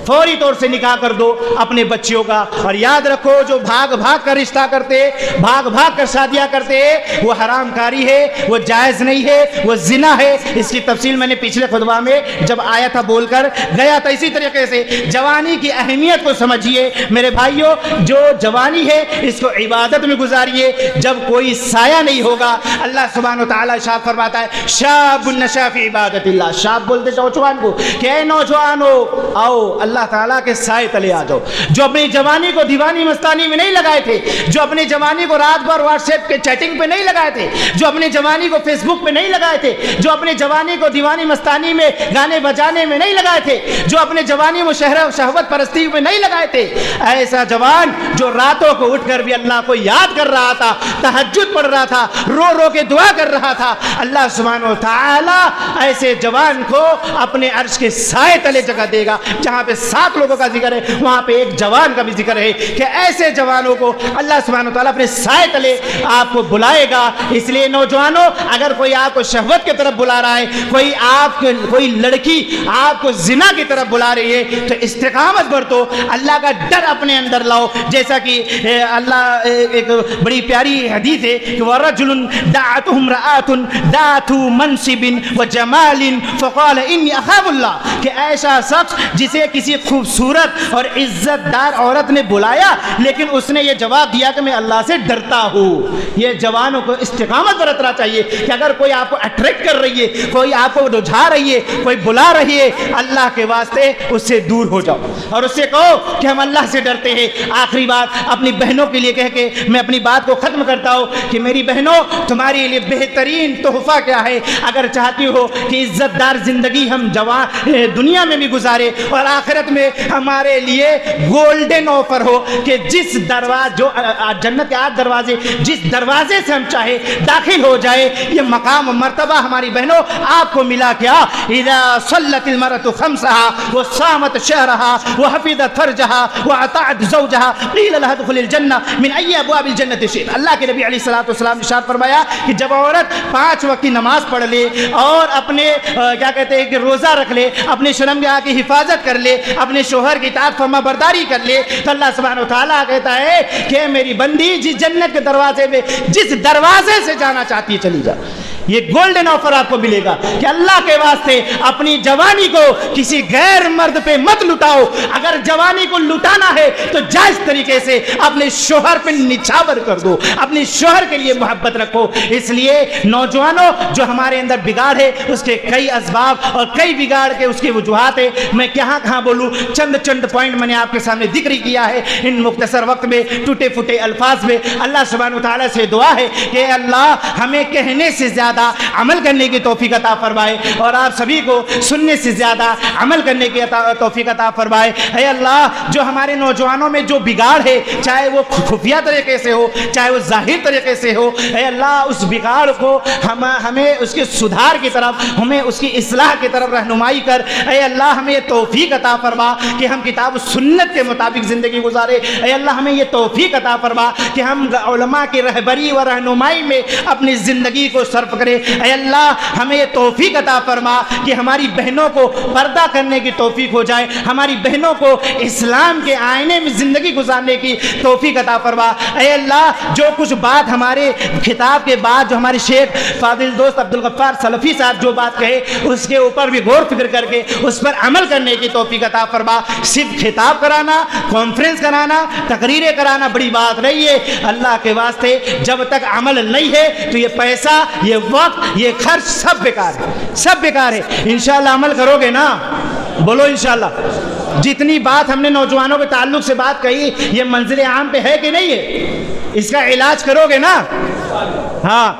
فوری طور سے نکاح کر دو اپنے بچیوں کا۔ اور یاد رکھو جو بھاگ بھاگ کر رشتہ کرتے، بھاگ بھاگ کر شادیاں کرتے وہ حرام کاری ہے، وہ جائز نہیں ہے، وہ زنا ہے۔ اس کی تفصیل میں نے پچھلے خطبہ میں جب آیا تھا بول کر گیا تھا۔ اسی طریقے سے جوانی کی اہمیت کو سمجھیے میرے بھائیوں، جو جوانی ہے اس کو عبادت میں گزاریے۔ جب کوئی سایہ نہیں ہوگا، اللہ سبحانہ و تعالیٰ ارشاد فرماتا ہے شاب نشا فی عبادت اللہ، شاب بولتے نوجوان کو کہ اے نوجوانو آؤ اللہ تعالیٰ کے سائے تلے آ جاؤ۔ جو اپنی جوانی کو دیوانی مستانی میں نہیں لگائے تھے، جو اپنی جوانی کو رات بھر واٹس ایپ کے چیٹنگ پہ نہیں لگائے تھے، جو اپنی جوانی کو فیس بک پہ نہیں لگائے تھے، جو اپنی جوانی کو دیوانی مستانی میں گانے بجانے میں نہیں لگائے تھے، جو اپنی جوانی میں شہوت پرستی میں نہیں لگائے تھے، ایسا جوان جو راتوں کو اٹھ کر بھی اللہ کو یاد کر رہا تھا، تہجد پڑھ رہا تھا، رو رو کے دعا کر رہا تھا، اللہ سبحانہ و تعالیٰ ایسے جوان کو اپنے عرش کے سائے تلے جگہ دے گا۔ جہاں پہ 7 لوگوں کا ذکر ہے وہاں پہ ایک جوان کا بھی ذکر ہے کہ ایسے جوانوں کو اللہ سبحانہ وتعالیٰ اپنے سائے تلے آپ کو بلائے گا۔ اس لیے نوجوانوں، اگر کوئی آپ کو شہوت کی طرف بلا رہا ہے، کوئی لڑکی آپ کو زنا کی طرف بلا رہی ہے تو استقامت برتو، اللہ کا ڈر اپنے اندر لاؤ۔ جیسا کہ اللہ ایک بڑی پیاری حدیث ہے کہ وَرَجُلٌ دَعَتْهُ امْرَأَةٌ ذَاتُ مَنْصِبٍ وَجَمَالٍ فَقَالَ إِنِّي أَخَافُ اللَّهَ، کہ ایسا شخص جسے کسی خوبصورت اور عزت دار عورت نے بلایا لیکن اس نے یہ جواب دیا کہ میں اللہ سے ڈرتا ہوں۔ یہ جوانوں کو استقامت برتنا چاہیے کہ اگر کوئی آپ کو اٹریکٹ کر رہی ہے، کوئی آپ کو رجھا رہی ہے، کوئی بلا رہی ہے، اللہ کے واسطے اس سے دور ہو جاؤ اور اس سے کہو کہ ہم اللہ سے ڈرتے ہیں۔ آخری بات اپنی بہنوں کے لیے کہہ کے میں اپنی بات کو ختم کرتا ہوں کہ میری بہنوں، تمہارے لیے بہترین تحفہ کیا ہے؟ اگر چاہتی ہو کہ عزت دار زندگی ہم دنیا میں بھی گزارے اور آخرت میں ہمارے لیے گولڈن آفر ہو کہ جس جو جنت کے 8 دروازے، جس دروازے سے ہم چاہے داخل ہو جائے، یہ مقام و مرتبہ ہماری بہنوں آپ کو ملا کیا؟ اذا صلت المرأة خمسها وصامت شهرها وحفظت فرجها واطاعت زوجها قیل لها ادخل الجنہ من ای ابواب الجنة شئت۔ اللہ کے نبی علیہ الصلوۃ والسلام نے ارشاد فرمایا کہ جب عورت 5 وقت کی نماز پڑھ لے اور اپنے کیا کہتے ہیں کہ روزہ رکھ لے، اپنے شرمگاہ کی حفاظت کر لے، اپنے شوہر کی اطاعت فرما برداری کر لے، تو اللہ سبحانہ و تعالیٰ کہتا ہے کہ میری بندی جس جنت کے دروازے میں جس دروازے سے جانا چاہتی ہے چلی جا۔ یہ گولڈن آفر آپ کو ملے گا کہ اللہ کے واسطے اپنی جوانی کو کسی غیر مرد پہ مت لٹاؤ۔ اگر جوانی کو لٹانا ہے تو جائز طریقے سے اپنے شوہر پہ نچھاور کر دو، اپنے شوہر کے لیے محبت رکھو۔ اس لیے نوجوانوں، جو ہمارے اندر بگاڑ ہے اس کے کئی اسباب اور کئی بگاڑ کے اس کے وجوہات ہیں، میں کہاں بولوں، چند پوائنٹ میں نے آپ کے سامنے ذکر کیا ہے ان مختصر وقت میں، ٹوٹے پھوٹے الفاظ میں۔ اللہ سبحانہ وتعالیٰ سے دعا ہے کہ اللہ ہمیں کہنے سے زیادہ عمل کرنے کی توفیق عطا فرمائے اور آپ سبھی کو سننے سے زیادہ عمل کرنے کی توفیق عطا فرمائے۔ اے اللہ، جو ہمارے نوجوانوں میں جو بگاڑ ہے، چاہے وہ خفیہ طریقے سے ہو چاہے وہ ظاہر طریقے سے ہو، اے اللہ اس بگاڑ کو ہمیں اس کے سدھار کی طرف، ہمیں اس کی اصلاح کی طرف رہنمائی کر۔ اے اللہ ہمیں یہ توفیق عطا فرما کہ ہم کتاب و سنت کے مطابق زندگی گزارے۔ اے اللہ ہمیں یہ توفیق عطا فرما کہ ہم علماء کی رہبری و رہنمائی میں اپنی زندگی کو صرف کرے۔ اے اللہ ہمیں یہ توفیق عطا فرما کہ ہماری بہنوں کو پردہ کرنے کی توفیق ہو جائے، ہماری بہنوں کو اسلام کے آئینے میں زندگی گزارنے کی توفیق عطا فرما۔ اے اللہ جو کچھ بات ہمارے خطاب کے بعد جو ہمارے شیخ فاضل دوست عبدالغفار سلفی صاحب جو بات کہے اس کے اوپر بھی غور فکر کر کے اس پر عمل کرنے کی توفیق عطا فرما۔ صرف خطاب کرانا، کانفرنس کرانا، تقریریں کرانا بڑی بات نہیں ہے۔ اللہ کے واسطے جب تک عمل نہیں ہے تو یہ پیسہ، یہ وقت، یہ خرچ سب بیکار ہے، سب بیکار ہے۔ انشاءاللہ عمل کرو گے نا؟ بولو انشاءاللہ۔ جتنی بات ہم نے نوجوانوں کے تعلق سے بات کہی یہ منزل عام پہ ہے کہ نہیں ہے؟ اس کا علاج کرو گے نا؟ ہاں،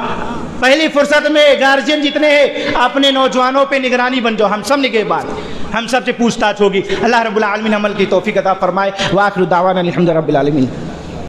پہلی فرصت میں گارجین جتنے ہیں اپنے نوجوانوں پہ نگرانی بن جاؤ۔ ہم سب نے کے بعد ہم سب سے پوچھ تاچھ ہوگی۔ اللہ رب العالمین عمل کی توفیق عطا فرمائے۔ وآخر دعوانا الحمد للہ رب العالمین۔